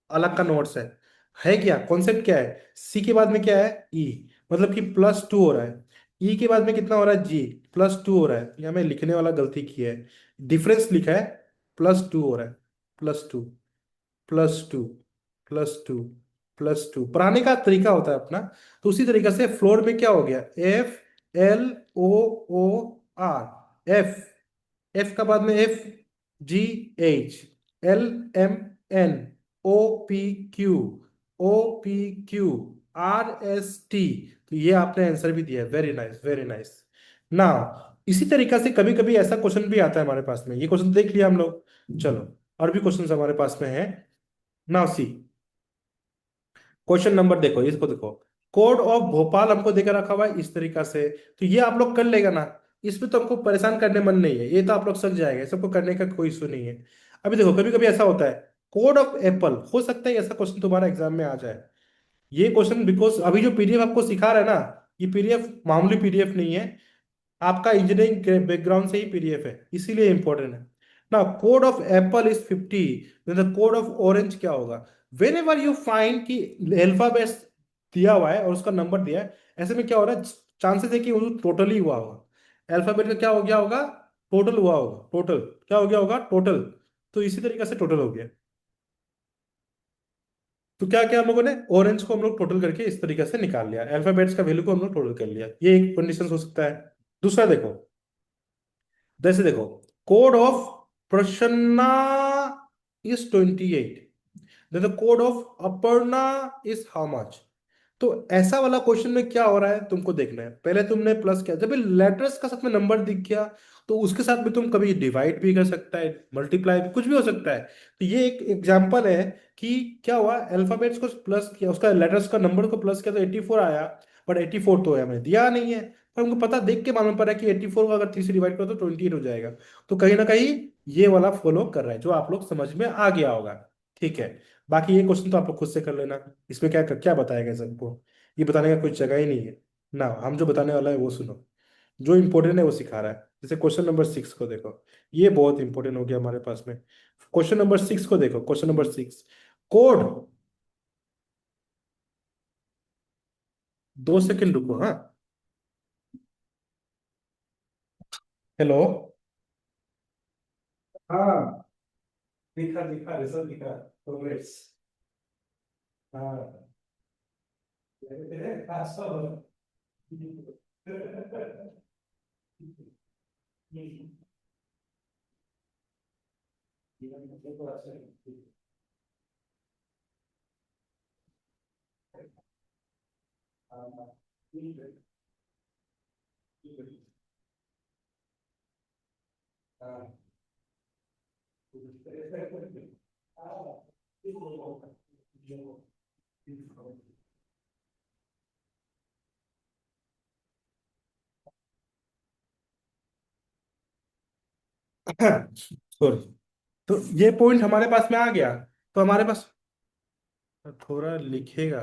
अलग का नोट्स है क्या, कॉन्सेप्ट क्या है? सी के बाद में क्या है, ई, मतलब कि +2 हो रहा है। ई के बाद में कितना हो रहा है, जी, +2 हो रहा है। यहाँ में लिखने वाला गलती किया है, डिफरेंस लिखा है, +2 हो रहा है, +2, +2, +2, +2। पढ़ाने का तरीका होता है अपना। तो उसी तरीके से फ्लोर में क्या हो गया, FLOOR, एफ का बाद में FGH LMNOPQ OPQ RST। तो ये आपने आंसर भी दिया है, very nice, very nice. Now इसी तरीका से कभी कभी ऐसा क्वेश्चन भी आता है हमारे पास में, ये क्वेश्चन देख लिया हम लोग। चलो, और भी क्वेश्चन हमारे पास में है। नाउ सी, क्वेश्चन नंबर देखो, इसको देखो। कोड ऑफ भोपाल हमको देकर रखा हुआ है इस तरीका से, तो ये आप लोग कर लेगा ना। इसमें तो हमको परेशान करने मन नहीं है, ये तो आप लोग समझ जाएगा, सबको करने का कोई इशू नहीं है। अभी देखो कभी कभी ऐसा होता है, कोड ऑफ एप्पल, हो सकता है ऐसा क्वेश्चन तुम्हारा एग्जाम में आ जाए। ये क्वेश्चन, बिकॉज अभी जो पीडीएफ आपको सिखा रहा है ना, ये पीडीएफ मामूली पीडीएफ नहीं है, आपका इंजीनियरिंग बैकग्राउंड से ही पीडीएफ है, इसीलिए इंपॉर्टेंट है ना। Code of Apple is 50, the code of orange क्या होगा? वेन एवर यू फाइंड कि अल्फाबेट्स दिया हुआ है और उसका नंबर दिया है, ऐसे में क्या हो रहा है, चांसेस है कि वो टोटली हुआ होगा। अल्फाबेट का क्या हो गया होगा, टोटल हुआ होगा, टोटल क्या हो गया होगा, टोटल। तो इसी तरीके से टोटल हो गया। तो क्या क्या हम लोगों ने, ऑरेंज को हम लोग टोटल करके इस तरीके से निकाल लिया, अल्फाबेट्स का वैल्यू को हम लोग टोटल कर लिया, ये एक कंडीशन हो सकता है। दूसरा देखो, जैसे देखो, code of Prasanna is 28, the code of Aparna is how much? तो ऐसा वाला क्वेश्चन में क्या हो रहा है तुमको देखना है, पहले तुमने प्लस किया, जब लेटर्स का साथ में नंबर दिख गया, तो उसके साथ में तुम कभी डिवाइड भी कर सकता है, मल्टीप्लाई भी, कुछ भी हो सकता है। तो ये एक एग्जांपल है कि क्या हुआ, अल्फाबेट्स को प्लस किया, उसका लेटर्स का नंबर को प्लस किया तो 84 आया, बट 84 तो हमें दिया नहीं है। पर हमको पता, देख के मालूम पड़ा कि 84 को अगर 3 से डिवाइड करो तो 28 हो जाएगा। तो कहीं ना कहीं ये वाला फॉलो कर रहा है, जो आप लोग समझ में आ गया होगा। ठीक है, बाकी ये क्वेश्चन तो आप लोग खुद से कर लेना, इसमें क्या क्या बताएगा सबको, ये बताने का कोई जगह ही नहीं है ना। हम जो बताने वाला है वो सुनो, जो इंपॉर्टेंट है वो सिखा रहा है। जैसे क्वेश्चन नंबर 6 को देखो, ये बहुत इंपॉर्टेंट हो गया हमारे पास में। क्वेश्चन नंबर 6 को देखो, क्वेश्चन नंबर 6, कोड, 2 सेकंड रुको, हाँ। हेलो। हाँ, दिखा दिखा रिजल्ट दिखा, प्रोग्रेस। हाँ। सॉरी। तो ये पॉइंट हमारे पास में आ गया तो हमारे पास थोड़ा लिखेगा,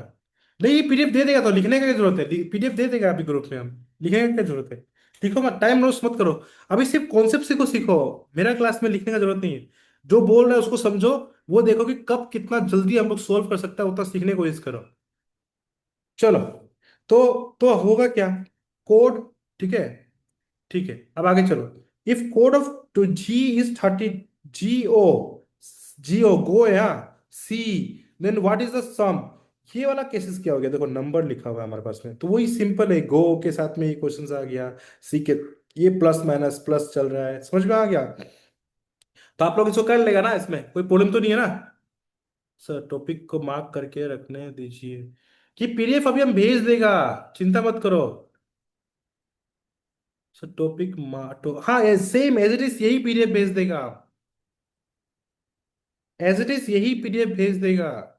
नहीं पीडीएफ दे देगा तो लिखने का क्या जरूरत है, पीडीएफ दे देगा अभी ग्रुप में, हम लिखने का क्या जरूरत है। लिखो मत, टाइम लॉस मत करो। अभी सिर्फ कॉन्सेप्ट सीखो सीखो। मेरा क्लास में लिखने का जरूरत नहीं है। जो बोल रहा है उसको समझो। वो देखो कि कब कितना जल्दी हम लोग सोल्व कर सकते हैं, उतना सीखने की कोशिश करो। चलो। तो होगा क्या, कोड, ठीक है। ठीक है, अब आगे चलो। If code of to G is 30, GO, GO go है, हाँ, see, then what is the sum. ये वाला केसेस क्या हो गया, देखो नंबर लिखा हुआ है हमारे पास में, तो वही सिंपल है, गो के साथ में ये क्वेश्चन आ गया। सी के, ये प्लस माइनस प्लस चल रहा है, समझ में आ गया। तो आप लोग इसको कर लेगा ना, इसमें कोई प्रॉब्लम तो नहीं है ना। सर टॉपिक को मार्क करके रखने दीजिए, कि पीडीएफ अभी हम भेज देगा, चिंता मत करो। सर टॉपिक हाँ, सेम एज इट इज यही पीडीएफ भेज देगा, एज इट इज यही पीडीएफ भेज देगा।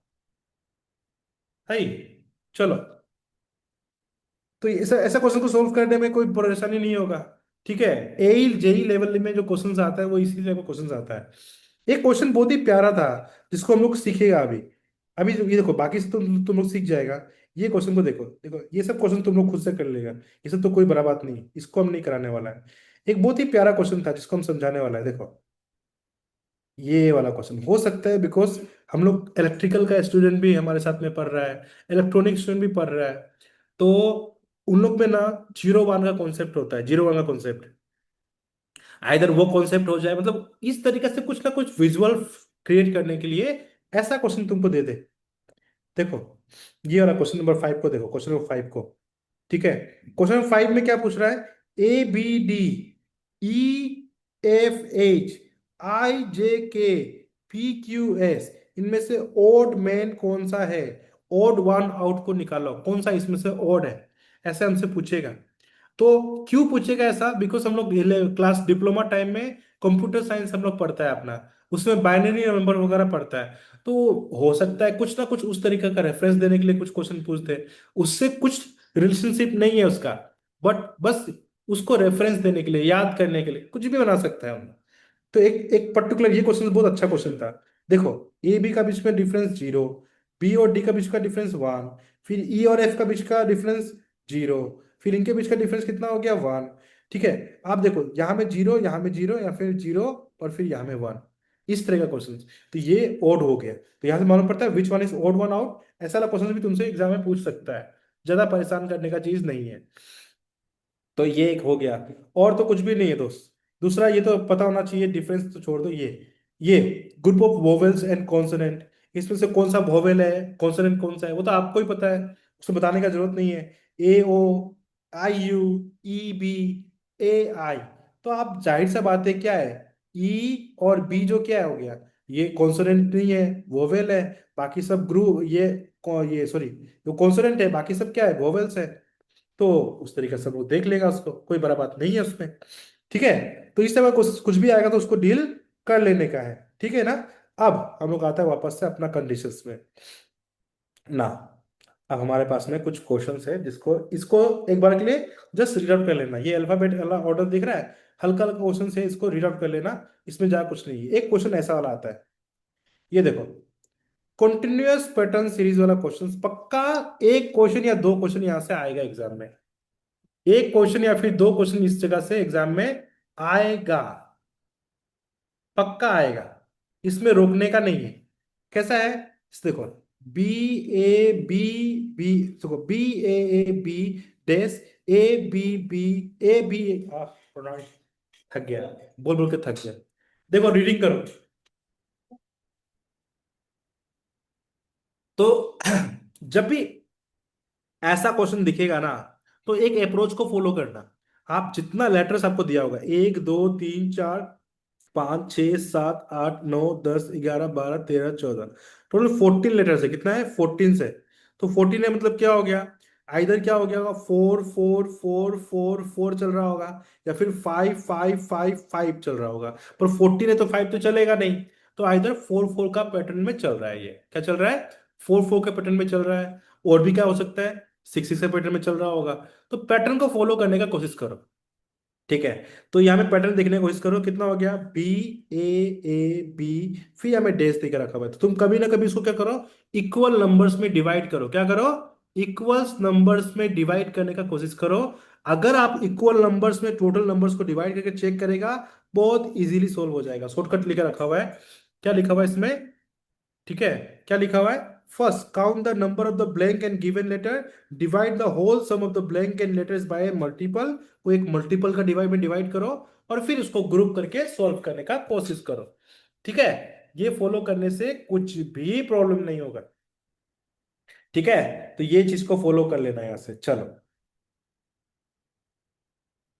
है। चलो। तो ऐसा ऐसा क्वेश्चन को सोल्व करने में कोई परेशानी नहीं होगा। ठीक है। ए जेई लेवल में जो क्वेश्चन आता है वो इसी लेवल क्वेश्चन आता है। एक क्वेश्चन बहुत ही प्यारा था, जिसको हम लोग सीखेगा अभी। अभी ये देखो, बाकी से तुम लोग सीख जाएगा। ये क्वेश्चन को देखो देखो, ये सब क्वेश्चन तुम लोग खुद से कर लेगा। ये सब तो कोई बड़ा बात नहीं, इसको हम नहीं कराने वाला है। एक बहुत ही प्यारा क्वेश्चन था जिसको हम समझाने वाला है, देखो। ये वाला क्वेश्चन हो सकता है, बिकॉज हम लोग इलेक्ट्रिकल का स्टूडेंट भी हमारे साथ में पढ़ रहा है, इलेक्ट्रॉनिक स्टूडेंट भी पढ़ रहा है। तो उन लोग में ना जीरो वन का कॉन्सेप्ट होता है, जीरो वन का कॉन्सेप्ट। आइदर वो कॉन्सेप्ट हो जाए, मतलब इस तरीके से कुछ ना कुछ विजुअल क्रिएट करने के लिए ऐसा क्वेश्चन तुमको दे दे। देखो, ये वाला क्वेश्चन नंबर 5 को देखो, क्वेश्चन नंबर 5 को। ठीक है। क्वेश्चन नंबर 5 में क्या पूछ रहा है, ABD, EFH, IJK, PQS, इनमें से ओड मैन कौन सा है। ओड वन आउट को निकालो, कौन सा इसमें से ओड है, ऐसे हमसे पूछेगा। तो क्यों पूछेगा ऐसा, बिकॉज हम लोग क्लास डिप्लोमा टाइम में कंप्यूटर साइंस हम लोग पढ़ता है अपना, उसमें बाइनरी नंबर वगैरह पढ़ता है। तो हो सकता है कुछ ना कुछ उस तरीके का रेफरेंस देने के लिए कुछ क्वेश्चन पूछते हैं। उससे कुछ रिलेशनशिप नहीं है उसका, बट बस उसको रेफरेंस देने के लिए, याद करने के लिए कुछ भी बना सकता है हम। तो एक एक पर्टिकुलर ये क्वेश्चन बहुत अच्छा क्वेश्चन था। देखो, ए बी का बीच में डिफरेंस 0, बी और डी का बीच का डिफरेंस 1, फिर ई और एफ का बीच का डिफरेंस 0, फिर इनके बीच का डिफरेंस कितना हो गया, 1। ठीक है। आप देखो, यहाँ में 0, यहाँ में 0, या फिर 0 और फिर यहाँ में 1, इस तरह का क्वेश्चन। तो ये ओड हो गया, तो यहाँ से मालूम पड़ता है which one is odd one out. ऐसा वाला क्वेश्चन भी तुमसे एग्जाम में पूछ सकता है, ज्यादा परेशान करने का चीज नहीं है। तो ये एक हो गया। और तो कुछ भी नहीं है दोस्त। दूसरा, ये तो पता होना चाहिए, डिफरेंस तो छोड़ दो, ये group of vowels and consonant, इसमें से कौन सा वोवेल है, कॉन्सोनेंट कौन सा है, वो तो आपको ही पता है, उसको बताने का जरूरत नहीं है। A O, IU, EB, AI। तो आप जाहिर सा बात है, क्या है, ई और बी जो क्या है हो गया, ये कॉन्सोनेंट नहीं है, वोवेल है। बाकी सब ग्रुप ये सॉरी, जो कॉन्सोनेंट है, बाकी सब क्या है, वोवेल्स है। तो उस तरीके से वो देख लेगा, उसको कोई बड़ा बात नहीं है उसमें। ठीक है। तो इस समय कुछ कुछ भी आएगा तो उसको डील कर लेने का है, ठीक है ना। अब हम लोग आता है वापस से अपना कंडीशंस में ना। अब हमारे पास में कुछ क्वेश्चंस है, जिसको इसको एक बार के लिए जस्ट रीड आउट कर लेना। ये अल्फाबेट वाला ऑर्डर दिख रहा है, हल्का हल्का क्वेश्चन है, इसको रीड आउट कर लेना। इसमें जा कुछ नहीं है। एक क्वेश्चन ऐसा वाला आता है, ये देखो, कंटिन्यूअस पैटर्न सीरीज वाला क्वेश्चन पक्का। एक क्वेश्चन या दो क्वेश्चन यहां से आएगा एग्जाम में, एक क्वेश्चन या फिर दो क्वेश्चन इस जगह से एग्जाम में आएगा, पक्का आएगा। इसमें रोकने का नहीं है। कैसा है, इस देखो, बी देखो, BAAB डैश ABB AB, थक गया, बोल बोल के थक गया। देखो रीडिंग करो। तो जब भी ऐसा क्वेश्चन दिखेगा ना, तो एक अप्रोच को फॉलो करना। आप जितना लेटर्स आपको दिया होगा, 1 2 3 4 5 6 7 8 9 10 11 12 13 14, टोटल 14 लेटर्स है, कितना है, 14 से। तो 14 है मतलब क्या हो गया, इधर क्या हो गया होगा, 4 4 4 4 4 चल रहा होगा, या फिर 5 5 5 5 चल रहा होगा। पर 14 है तो 5 तो चलेगा नहीं। तो इधर 4 4 का पैटर्न में चल रहा है, ये क्या चल रहा है, 4 4 के पैटर्न में चल रहा है। और भी क्या हो सकता है, 6 6 के पैटर्न में चल रहा होगा। तो पैटर्न को फॉलो करने का कोशिश करो। ठीक है। तो यहाँ पे पैटर्न देखने की कोशिश करो, कितना हो गया, बी, ए बी, फिर यहाँ पे डैश देके रखा हुआ है। तो तुम कभी ना कभी इसको क्या करो, इक्वल नंबर्स में डिवाइड करो। क्या करो, इक्वल्स नंबर्स में डिवाइड करने का कोशिश करो। अगर आप इक्वल नंबर्स में टोटल नंबर्स को डिवाइड करके चेक करेगा, बहुत इजीली सोल्व हो जाएगा। शॉर्टकट लिखा रखा हुआ है, क्या लिखा हुआ है इसमें, ठीक है। क्या लिखा हुआ है, first count the number of the blank and given letter, divide the whole sum of the blank and letters by multiple. को एक मल्टीपल का डिवाइड में डिवाइड करो, और फिर उसको ग्रुप करके सॉल्व करने का कोशिश करो। ठीक है, ये फॉलो करने से कुछ भी प्रॉब्लम नहीं होगा। ठीक है, तो ये चीज को फॉलो कर लेना यहाँ से। चलो,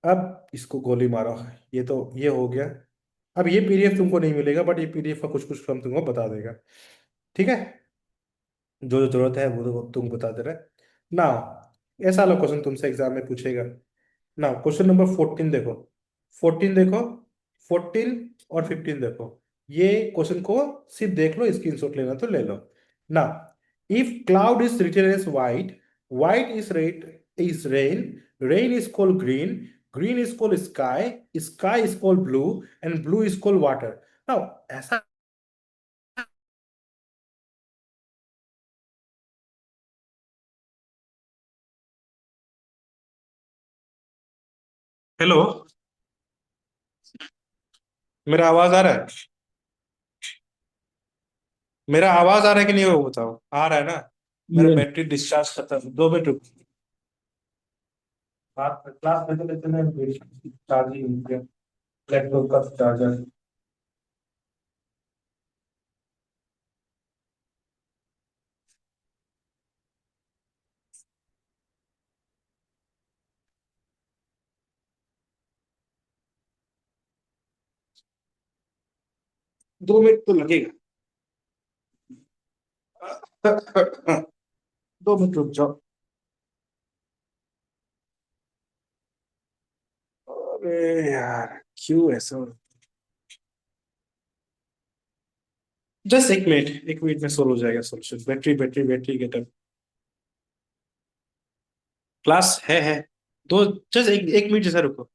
अब इसको गोली मारो। ये तो ये हो गया। अब ये पीडीएफ तुमको नहीं मिलेगा, बट ये पीडीएफ का कुछ कुछ हम तुमको बता देगा। ठीक है, जो जो जरूरत है वो तो तुम बता दे रहे ना। ऐसा वाला क्वेश्चन तुमसे एग्जाम में पूछेगा ना। क्वेश्चन नंबर 14 देखो, 14 देखो, 14 और 15 देखो। ये क्वेश्चन को सिर्फ देख लो, स्क्रीनशॉट लेना तो ले लो ना। If cloud is written as white, white is red, is rain, rain is called green, green is called sky, sky is called blue, and blue is called water. Now ऐसा, hello, मेरा आवाज आ रहा है? मेरा आवाज आ रहा है कि नहीं, वो बताओ। आ रहा है ना? मेरा ये बैटरी डिस्चार्ज खत्म, 2 मिनट रुक। क्लास में लेते ना, चार्जिंग हो गया लैपटॉप का चार्जर। 2 मिनट तो लगेगा। 2 मिनट रुक जाओ। अरे यार, क्यों ऐसा? जस्ट 1 मिनट, 1 मिनट में सोल्व हो जाएगा solution. Battery battery battery getup. Class है। दो, जस्ट एक एक मिनट जैसा रुको।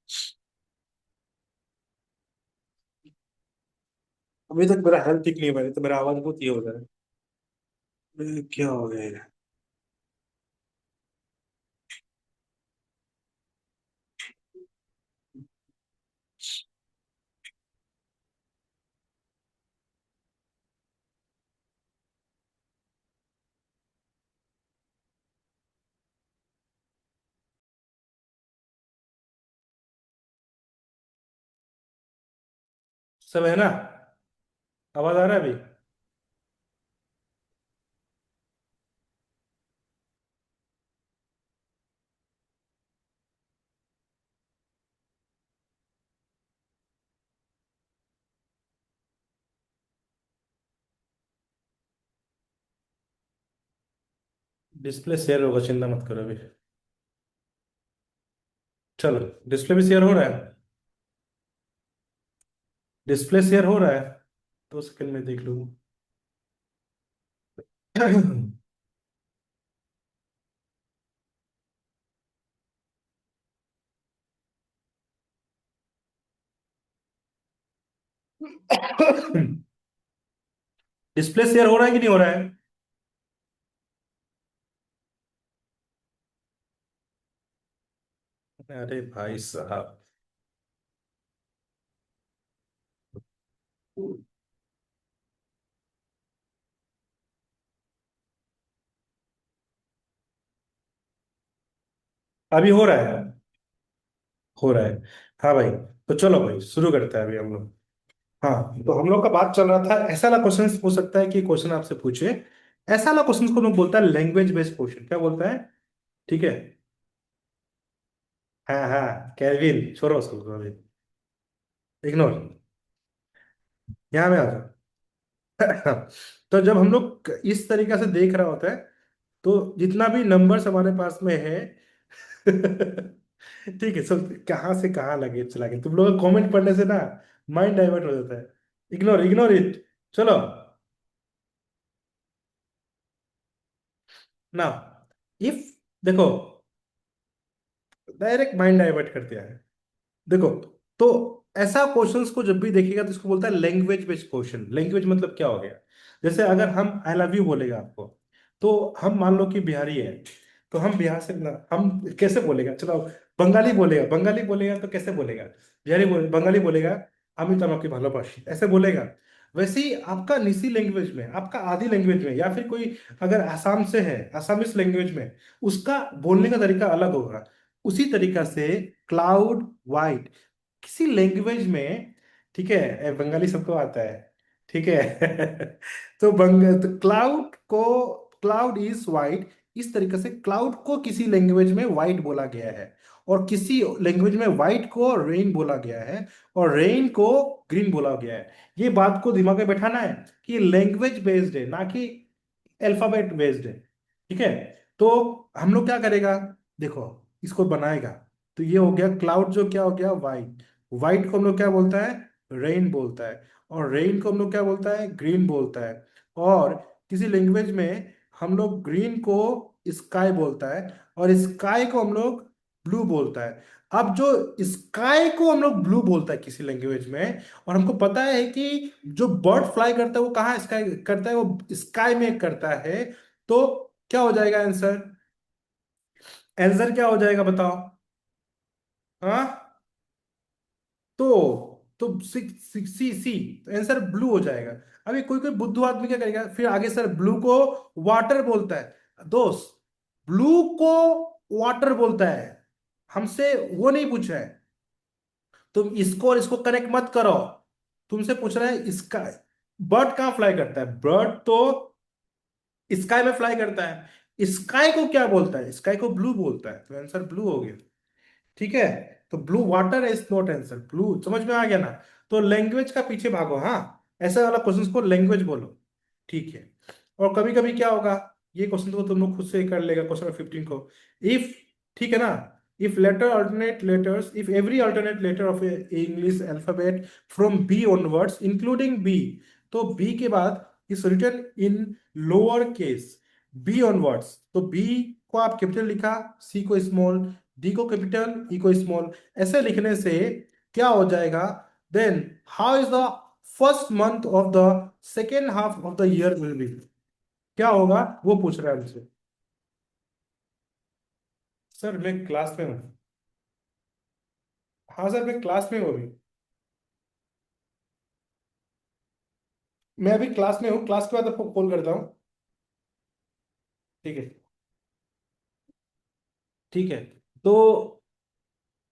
अभी तक मेरा हेल्थ ठीक नहीं हुआ है, तो मेरा आवाज बहुत ये हो रहा है। क्या हो गया है? सब है ना? आवाज आ रहा है अभी? डिस्प्ले शेयर होगा, चिंता मत करो अभी। चलो, डिस्प्ले भी शेयर हो रहा है। डिस्प्ले शेयर हो रहा है, 2 सेकंड में देख लूँ। डिस्प्ले शेयर हो रहा है कि नहीं हो रहा है? अरे भाई साहब, अभी हो रहा है? हो रहा है। हाँ भाई, तो चलो भाई शुरू करते हैं अभी हम लोग। हाँ, तो हम लोग का बात चल रहा था, ऐसा वाला क्वेश्चन हो सकता है कि क्वेश्चन आपसे पूछे। ऐसा वाला क्वेश्चन को लोग बोलता है लैंग्वेज बेस्ड क्वेश्चन। क्या बोलता है? ठीक है। हाँ हाँ, कैविन छोड़ो उसको अभी, इग्नोर। यहाँ में आ जाओ। तो जब हम लोग इस तरीके से देख रहा होता है, तो जितना भी नंबर्स हमारे पास में है, ठीक है, सब कहाँ से कहाँ लगे चला गया। तुम लोग कमेंट पढ़ने से ना माइंड डाइवर्ट हो जाता है। Ignore ignore it. चलो ना, इफ, देखो, डायरेक्ट माइंड डाइवर्ट कर दिया है। देखो, तो ऐसा क्वेश्चंस को जब भी देखिएगा तो इसको बोलता है लैंग्वेज बेस्ड क्वेश्चन। लैंग्वेज मतलब क्या हो गया? जैसे अगर हम आई लव यू बोलेगा आपको, तो हम मान लो कि बिहारी है, तो हम बिहार से ना, हम कैसे बोलेगा? चलो, बंगाली बोलेगा, बंगाली बोलेगा तो कैसे बोलेगा? बंगाली बोलेगा, আমি তোমাকে ভালোবাসি, ऐसे बोलेगा। वैसे ही आपका निसी लैंग्वेज में, आपका आदि लैंग्वेज में, या फिर कोई अगर आसाम से है, आसामीज लैंग्वेज में, उसका बोलने का तरीका अलग होगा। उसी तरीका से क्लाउड वाइट किसी लैंग्वेज में, ठीक है, बंगाली सबको आता है, ठीक है। तो क्लाउड को, क्लाउड इज वाइट, इस तरीके से क्लाउड को किसी लैंग्वेज में वाइट बोला गया है, और किसी लैंग्वेज में वाइट को रेन बोला गया है, और रेन को ग्रीन बोला गया है। ये बात को दिमाग में बैठाना है कि लैंग्वेज बेस्ड है, ना कि अल्फाबेट बेस्ड है, ठीक है। तो हम लोग क्या करेगा? देखो, इसको बनाएगा, तो ये हो गया क्लाउड, जो क्या हो गया? वाइट। वाइट को हम लोग क्या बोलता है? रेन बोलता है। और रेन को हम लोग क्या बोलता है? ग्रीन बोलता है। और किसी लैंग्वेज में हम लोग ग्रीन को स्काई बोलता है, और स्काई को हम लोग ब्लू बोलता है। अब जो स्काई को हम लोग ब्लू बोलता है किसी लैंग्वेज में, और हमको पता है कि जो बर्ड फ्लाई करता है वो कहाँ स्काई करता है? वो स्काई में करता है। तो क्या हो जाएगा आंसर? आंसर क्या हो जाएगा बताओ? हाँ, तो सी आंसर ब्लू हो जाएगा। अभी कोई कोई बुद्धू आदमी क्या करेगा फिर आगे? सर, ब्लू को वाटर बोलता है दोस्त, ब्लू को वाटर बोलता है। हमसे वो नहीं पूछा है। तुम इसको और इसको कनेक्ट मत करो। तुमसे पूछ रहा है इसका बर्ड कहाँ फ्लाई करता है? बर्ड तो स्काई में फ्लाई करता है। स्काई को क्या बोलता है? स्काई को ब्लू बोलता है, तो आंसर ब्लू हो गया, ठीक है। तो blue water is not answer, blue. समझ में आ गया ना? तो लैंग्वेज का पीछे भागो, हाँ, ऐसा वाला क्वेश्चन को लैंग्वेज बोलो, ठीक है। और कभी कभी क्या होगा, ये क्वेश्चन को तुम लोग खुद से कर लेगा, क्वेश्चन नंबर 15 को। इफ, ठीक है ना, if letter alternate letters, if every alternate letter of English alphabet from B onwards including B, तो बी के बाद is written in lower case, B onwards, तो बी को आप कैपिटल लिखा, सी को स्मॉल, डी को कैपिटल, ई को स्मॉल, ऐसे लिखने से क्या हो जाएगा? Then how is the first month of the second half of the year will be? क्या होगा वो पूछ रहा है हमसे। सर मैं क्लास में हूँ। हाँ सर, मैं क्लास में हूँ अभी। मैं अभी क्लास में हूँ, क्लास के बाद आपको कॉल करता हूँ। ठीक है, ठीक है। तो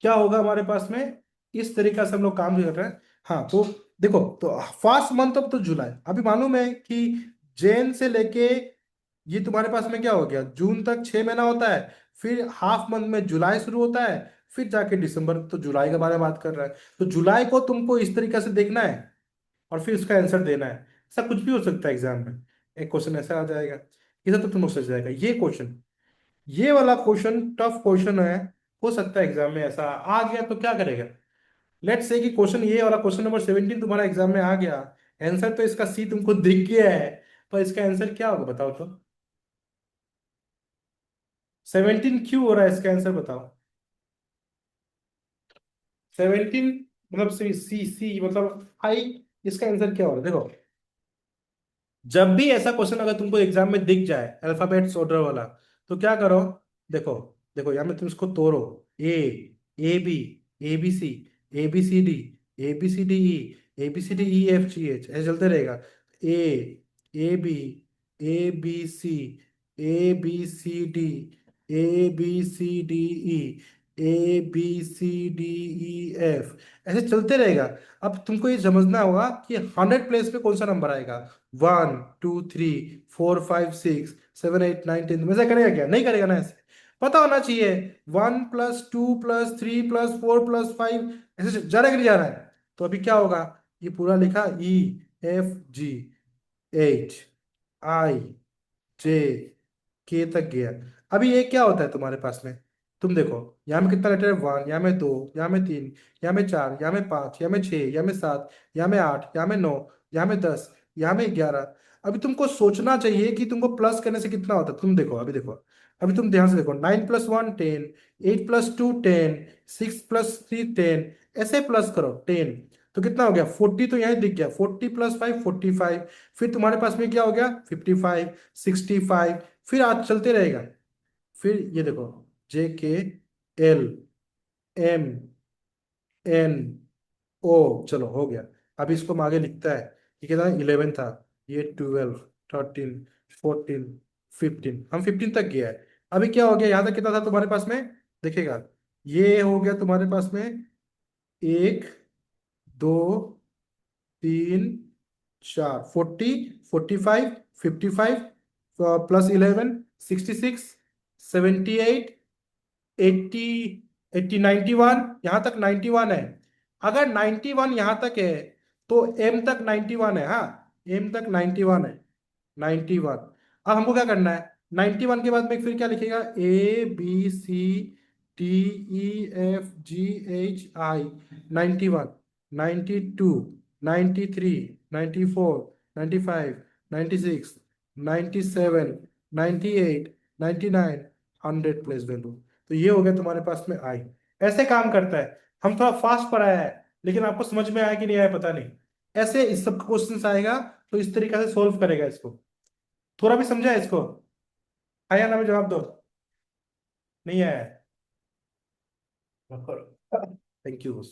क्या होगा हमारे पास में? इस तरीका से हम लोग काम कर रहे हैं। हाँ, तो देखो, तो फर्स्ट मंथ ऑफ तो जुलाई, अभी मालूम है कि जैन से लेके ये तुम्हारे पास में क्या हो गया, जून तक 6 महीना होता है। फिर हाफ मंथ में जुलाई शुरू होता है, फिर जाके दिसंबर, तो जुलाई के बारे में बात कर रहा है। तो जुलाई को तुमको इस तरीके से देखना है, और फिर उसका आंसर देना है। ऐसा कुछ भी हो सकता है एग्जाम में, एक क्वेश्चन ऐसा आ जाएगा, इसे तो तुम लोग सोच जाएगा ये क्वेश्चन। ये वाला क्वेश्चन टफ क्वेश्चन है, हो सकता है एग्जाम में ऐसा आ गया तो क्या करेगा? लेट्स से कि क्वेश्चन, ये वाला क्वेश्चन नंबर 17 तुम्हारा एग्जाम में आ गया, आंसर तो इसका सी तुमको दिख गया है, पर इसका आंसर क्या होगा बताओ तो? 17 क्यों हो रहा है, इसका आंसर बताओ। 17 मतलब सी सी सी मतलब आई, इसका आंसर क्या हो रहा है? देखो, जब भी ऐसा क्वेश्चन अगर तुमको एग्जाम में दिख जाए अल्फाबेट्स ऑर्डर वाला, तो क्या करो? देखो, देखो यहाँ में तुम इसको तोड़ो। A, A B, A B C, A B C D, A B C D E, A B C D E F G H, ऐसे चलते रहेगा। A, A B, A B C, A B C D, A B C D E, A B C D E F, ऐसे चलते रहेगा। अब तुमको ये समझना होगा कि 100 प्लेस पे कौन सा नंबर आएगा। 1 2 3 4 5 6 7 8 9 10 में से करेगा क्या? नहीं करेगा ना, ऐसे पता होना चाहिए। 1 + 2 + 3 + 4 + 5, ऐसे जा रहा है कि नहीं जा रहा है? तो अभी क्या होगा? ये पूरा लिखा ई, एफ जी, एच, आई, जे, के तक गया। अभी ये क्या होता है तुम्हारे पास में? तुम देखो, यहाँ में कितना लेटर है? 1, यहाँ में 2, यहाँ में 3, यहाँ में 4, यहाँ में 5, यहाँ में 6, यहाँ में 7, यहाँ में 8, यहाँ में 9, यहाँ में 10, यहाँ में 11। अभी तुमको सोचना चाहिए कि तुमको प्लस करने से कितना होता है। तुम देखो, अभी देखो, अभी तुम ध्यान से देखो, 9 + 1 10, 8 + 2 10, 6 + 3 10, ऐसे प्लस करो 10, तो कितना हो गया 40, तो यहाँ दिख गया 40 + 5 45, फिर तुम्हारे पास में क्या हो गया 55 65, फिर आज चलते रहेगा। फिर ये देखो, JK, L, M, N, O, चलो हो गया। अब इसको हम आगे लिखता है, ये कितना 11 था, ये 12 13 14 15, हम 15 तक गया है। अभी क्या हो गया, यहाँ तक कितना था तुम्हारे पास में, देखेगा, ये हो गया तुम्हारे पास में 1 2 3 4, 40 45 55 +11 66 78 80 80 91, यहाँ तक 91 है। अगर 91 यहाँ तक है तो M तक 91 है, हाँ, M तक 91 है, 91। अब हमको क्या करना है, 91 के बाद में फिर क्या लिखेगा, ABCDEFGHI, 91, 92, 93, 94, 95, 96, 97, 98, 99, 100 प्लेस वैल्यू। तो ये हो गया तुम्हारे पास में आई। ऐसे काम करता है। हम थोड़ा फास्ट पढ़ाया है, लेकिन आपको समझ में आया कि नहीं आया पता नहीं। ऐसे इस सब क्वेश्चंस आएगा, तो इस तरीके से सोल्व करेगा इसको। थोड़ा भी समझा है इसको? आया ना, में जवाब दो। नहीं आया? Thank you.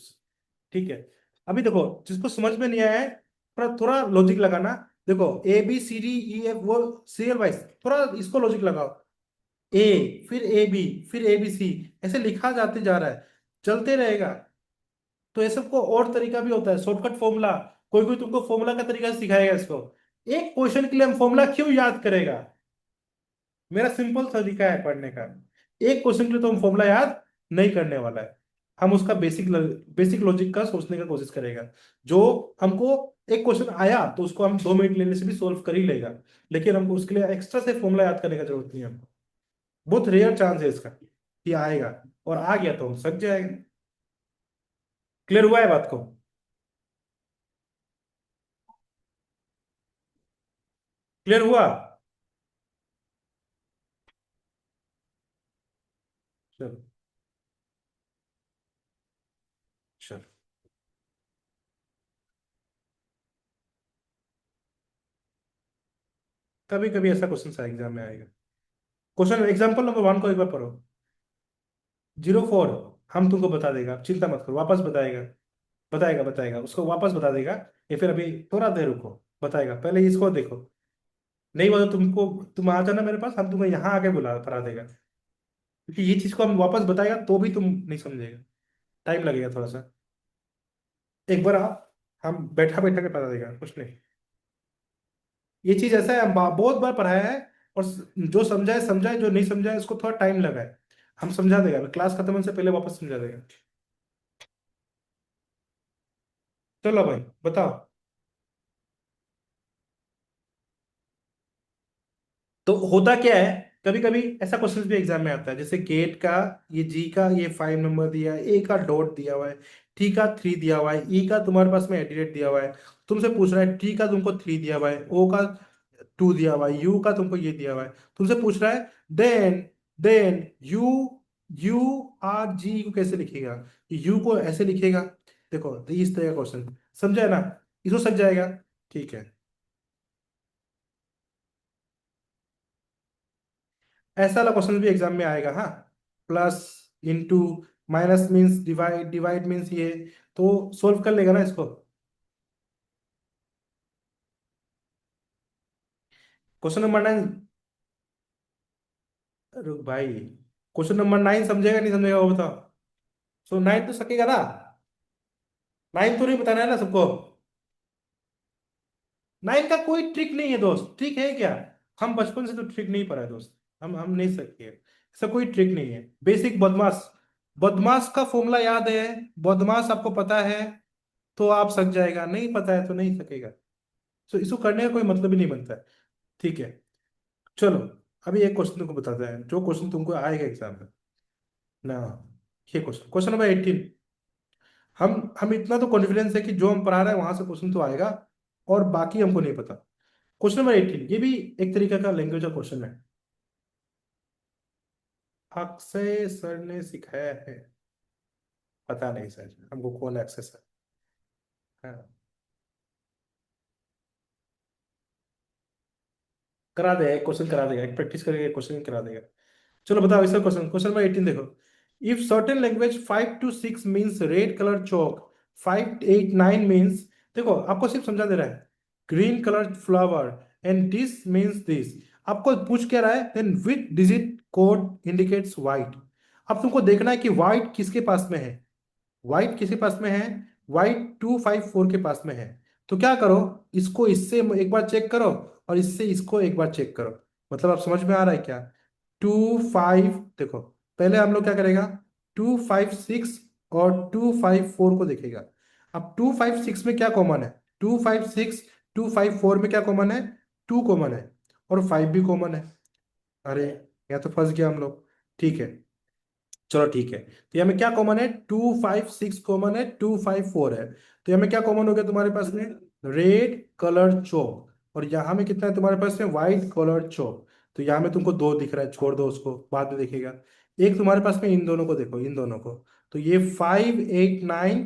ठीक है। अभी देखो, जिसको समझ में नहीं आया है, थोड़ा थोड़ा लॉजिक लगाना। देखो, ABCDEF, वो सीरियल वाइज, थोड़ा इसको लॉजिक लगाओ। ए, फिर AB, फिर ABC, ऐसे लिखा जाते जा रहा है, चलते रहेगा। तो ये सबको और तरीका भी होता है, शॉर्टकट फॉर्मूला। कोई कोई तुमको फॉर्मूला का तरीका सिखाएगा इसको। एक क्वेश्चन के लिए हम फॉर्मूला क्यों याद करेगा? मेरा सिंपल तरीका है पढ़ने का। एक क्वेश्चन के लिए तो हम फॉर्मूला याद नहीं करने वाला है। हम उसका बेसिक बेसिक लॉजिक का सोचने का कोशिश करेगा। जो हमको एक क्वेश्चन आया तो उसको हम 2 मिनट लेने से भी सोल्व कर ही लेगा। लेकिन हमको उसके लिए एक्स्ट्रा से फॉर्मूला याद करने का जरूरत नहीं है हमको। बहुत रेयर चांस है इसका कि आएगा, और आ गया तो हम सक जाएगा। क्लियर हुआ है बात को? क्लियर हुआ? चलो। चलो, कभी कभी ऐसा क्वेश्चन एग्जाम में आएगा। क्वेश्चन एग्जाम्पल नंबर 1 को एक बार पढ़ो। 04, हम तुमको बता देगा, आप चिंता मत करो, वापस बताएगा। बताएगा बताएगा, उसको वापस बता देगा। या फिर अभी थोड़ा देर रुको, बताएगा। पहले इसको देखो, नहीं बोला तुमको, तुम आ जाना मेरे पास, हम तुम्हें यहाँ आके बुला करा देगा। क्योंकि ये चीज को हम वापस बताएगा तो भी तुम नहीं समझेगा, टाइम लगेगा थोड़ा सा। एक बार आप, हम बैठा बैठा के बता देगा, कुछ नहीं। ये चीज ऐसा है, हम बहुत बार पढ़ाया है। और जो समझा है समझा है, जो नहीं समझा है उसको थोड़ा टाइम लगा है। हम समझा देगा, क्लास खत्म होने से पहले वापस समझा देगा। चलो भाई, बताओ। तो होता क्या है, कभी कभी ऐसा क्वेश्चन भी एग्जाम में आता है, जैसे गेट का, ये जी का ये 5 नंबर दिया है, ए का डॉट दिया हुआ है, टी का 3 दिया हुआ है, ई का तुम्हारे पास में एट दिया हुआ है। तुमसे पूछ रहा है, टी का तुमको 3 दिया हुआ है, ओ का 2 दिया हुआ है, यू का तुमको ये दिया हुआ है। तुमसे पूछ रहा है, then you U R G को कैसे लिखेगा? यू को ऐसे लिखेगा। देखो, तो इस तरह का क्वेश्चन समझा है ना? इसको सक जाएगा। ठीक है। ऐसा वाला क्वेश्चन भी एग्जाम में आएगा, हाँ। Plus, into, minus means divide, divide means ये। तो सोल्व कर लेगा ना इसको? Question number 9। रुक भाई, क्वेश्चन नंबर 9 समझेगा नहीं समझेगा वो बताओ। सो 9 तो सकेगा ना? 9 तो नहीं बताना है ना सबको। 9 का कोई ट्रिक नहीं है दोस्त, ट्रिक है क्या? हम बचपन से तो ट्रिक नहीं पढ़ा है दोस्त। हम नहीं सकते, ऐसा कोई ट्रिक नहीं है। बेसिक बदमाश, बदमाश का फॉर्मूला याद है, बदमाश आपको पता है, तो आप सक जाएगा, नहीं पता है तो नहीं सकेगा। तो इसको करने का कोई मतलब ही नहीं बनता है। ठीक है। चलो, अभी एक क्वेश्चन तुमको बताते हैं, जो क्वेश्चन तुमको आएगा एग्जाम में ना। ये क्वेश्चन नंबर 18। हम इतना तो कॉन्फिडेंस है कि जो हम पढ़ा रहे हैं वहां से क्वेश्चन तो आएगा, और बाकी हमको नहीं पता। क्वेश्चन नंबर 18, ये भी एक तरीका का लैंग्वेज का क्वेश्चन है। अक्षय सर ने सिखाया है। पता नहीं सर हमको कौन अक्षय सर। हाँ, करा देगा, एक क्वेश्चन करा देगा, एक प्रैक्टिस करके क्वेश्चन करा देगा। चलो बताओ इसका क्वेश्चन, क्वेश्चन नंबर 18 देखो। If certain language 5 to 6 means red colour chalk, 5 8 9 means, देखो आपको सिर्फ समझा दे रहा है, green colour flower and this means this. आपको पूछ क्या रहा है, then which digit code indicates white. अब तुमको देखना है कि व्हाइट किसके पास में है। वाइट किसके पास में है, वाइट 254 के पास में है। तो क्या करो, इसको इससे एक बार चेक करो और इससे इसको एक बार चेक करो। मतलब आप समझ में आ रहा है क्या। 2 5, देखो पहले हम लोग क्या करेगा, 2 5 6 और 2 5 4 को देखेगा। अब 2 5 6 में क्या कॉमन है, 2 5 6, 2 5 4 में क्या कॉमन है, 2 कॉमन है और 5 भी कॉमन है। अरे यहाँ तो फंस गया हम लोग। ठीक है, चलो ठीक है, तो यहाँ में क्या कॉमन है, 2 5 6 कॉमन है, 2 5 4 है। तो यहाँ में क्या कॉमन हो गया तुम्हारे पास में, रेड कलर चौक। और यहाँ में कितना है तुम्हारे पास में, व्हाइट कलर चौक। तो यहाँ में तुमको दो दिख रहा है, छोड़ दो उसको, बाद में देखेगा। एक तुम्हारे पास में इन दोनों को देखो, इन दोनों को। तो ये 5 8 9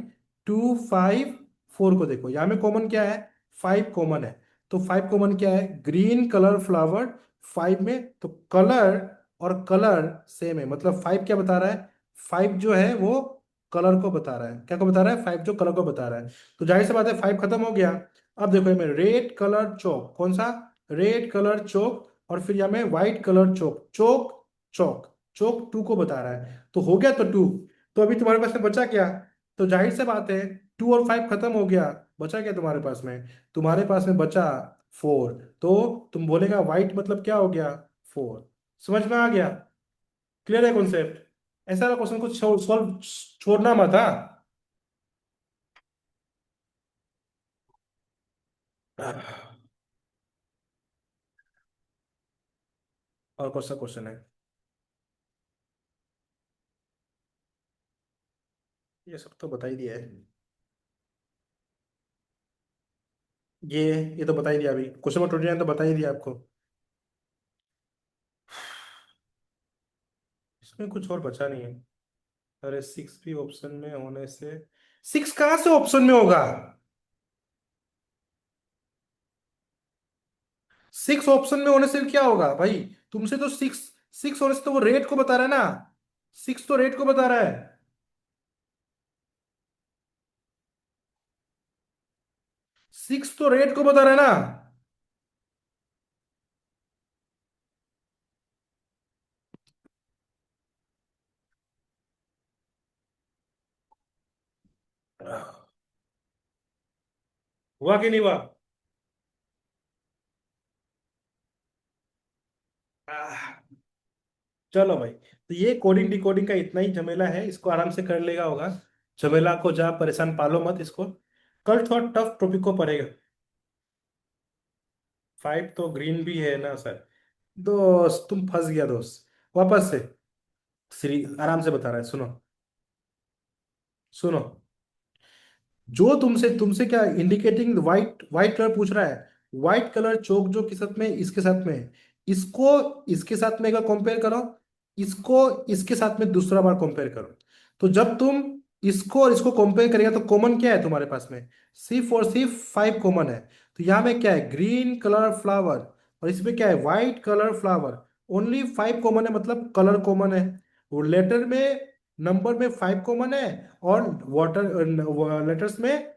2 5 4 को देखो, यहाँ में कॉमन क्या है, 5 कॉमन है। तो 5 कॉमन क्या है, ग्रीन कलर फ्लावर 5 में। तो कलर और कलर सेम है, मतलब 5 क्या बता रहा है, 5 जो है वो कलर को बता रहा है। क्या को बता रहा है, 5 जो कलर को बता रहा है। तो जाहिर सी बात है 5 खत्म हो गया। अब देखो मैं रेड कलर चौक, कौन सा, रेड कलर चौक। और फिर यहाँ में व्हाइट कलर चौक, चौक चौक, चौक 2 को बता रहा है। तो हो गया तो 2। तो अभी तुम्हारे पास में बचा क्या, तो जाहिर सी बात है 2 और 5 खत्म हो गया, बचा क्या तुम्हारे पास में, तुम्हारे पास में बचा 4। तो तुम बोलेगा व्हाइट मतलब क्या हो गया, 4। समझ में आ गया, क्लियर है कॉन्सेप्ट। ऐसा वाला क्वेश्चन को सॉल्व छोड़ना मत, हाँ। और कौन सा क्वेश्चन है, ये सब तो बता ही दिया है। ये ये तो बता ही दिया, अभी क्वेश्चन नंबर 29 तो बता ही दिया आपको। इसमें कुछ और बचा नहीं है। अरे 6 भी ऑप्शन में होने से, 6 कहाँ से ऑप्शन में होगा, 6 ऑप्शन में होने से क्या होगा भाई, तुमसे तो 6, 6 होने से तो वो रेट को बता रहा है ना, 6 तो रेट को बता रहा है। 6 तो रेट को बता रहा है ना। हुआ कि नहीं हुआ। आह, चलो भाई, तो ये कोडिंग डिकोडिंग का इतना ही झमेला है, इसको आराम से कर लेगा होगा। झमेला को जा परेशान पालो मत इसको, कल थोड़ा टफ टॉपिक को पड़ेगा। 5 तो ग्रीन भी है ना सर। दोस्त तुम फंस गया दोस्त, वापस से श्री आराम से बता रहा है, सुनो। सुनो, जो तुमसे तुमसे क्या इंडिकेटिंग व्हाइट, व्हाइट कलर पूछ रहा है। व्हाइट कलर चौक जो किस साथ में, इसके साथ में है। इसको इसके साथ में एक बार कंपेयर करो, इसको इसके साथ में दूसरा बार कंपेयर करो। तो जब तुम इसको और इसको कंपेयर करेगा तो कॉमन क्या है तुम्हारे पास में, सिर्फ और सिर्फ 5 कॉमन है। तो यहाँ में क्या है, ग्रीन कलर फ्लावर, और इसमें क्या है, white colour flower. Only 5 common है, मतलब कलर कॉमन है। वो लेटर में, नंबर में 5 कॉमन है, और वाटर लेटर्स में,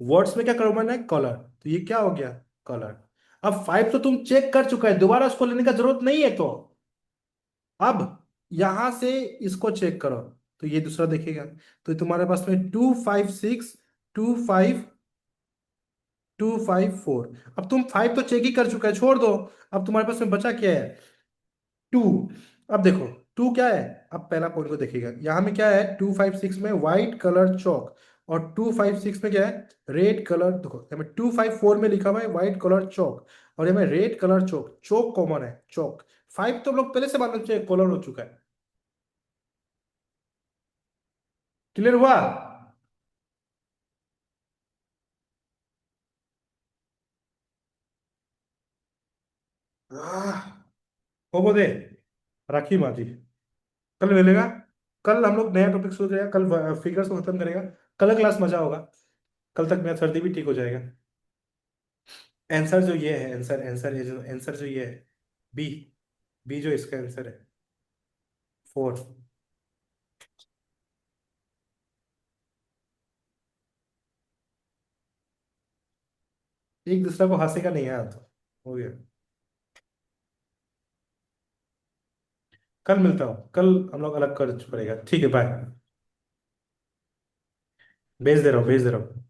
वर्ड्स में क्या कॉमन है, कलर। तो ये क्या हो गया, कलर। अब 5 तो तुम चेक कर चुका है, दोबारा उसको लेने का जरूरत नहीं है। तो अब यहां से इसको चेक करो, तो ये दूसरा देखेगा। तो तुम्हारे पास में 2 5 6, 2 5 4। अब तुम 5 तो चेक ही कर चुका है, छोड़ दो। अब तुम्हारे पास में बचा क्या है, 2। अब देखो 2 क्या है, अब पहला पॉइंट को देखिएगा, यहाँ में क्या है, 2 5 6 में व्हाइट कलर चौक, और 2 5 6 में क्या है, रेड कलर। देखो यहाँ में 2 5 4 में लिखा हुआ है व्हाइट कलर चौक, और यहाँ में रेड कलर चौक, चौक कॉमन है, चौक। 5 तो हम लोग पहले से मालूम चाहिए कलर हो चुका है। क्लियर हुआ। आह, हो दे, राखी माजी। कल मिलेगा। कल हम लोग नया टॉपिक शुरू करेगा, कल फिगर्स को खत्म करेगा। कल क्लास मजा होगा। कल तक मेरा सर्दी भी ठीक हो जाएगा। आंसर जो ये है, आंसर जो ये है, बी। बी जो इसका आंसर है, 4। एक दूसरा को हंसेगा नहीं यार, तो हो गया। कल मिलता हूँ, कल हम लोग अलग कर पड़ेगा, ठीक है, बाय। भेज दे रहा हूँ, भेज दे रहा हूँ।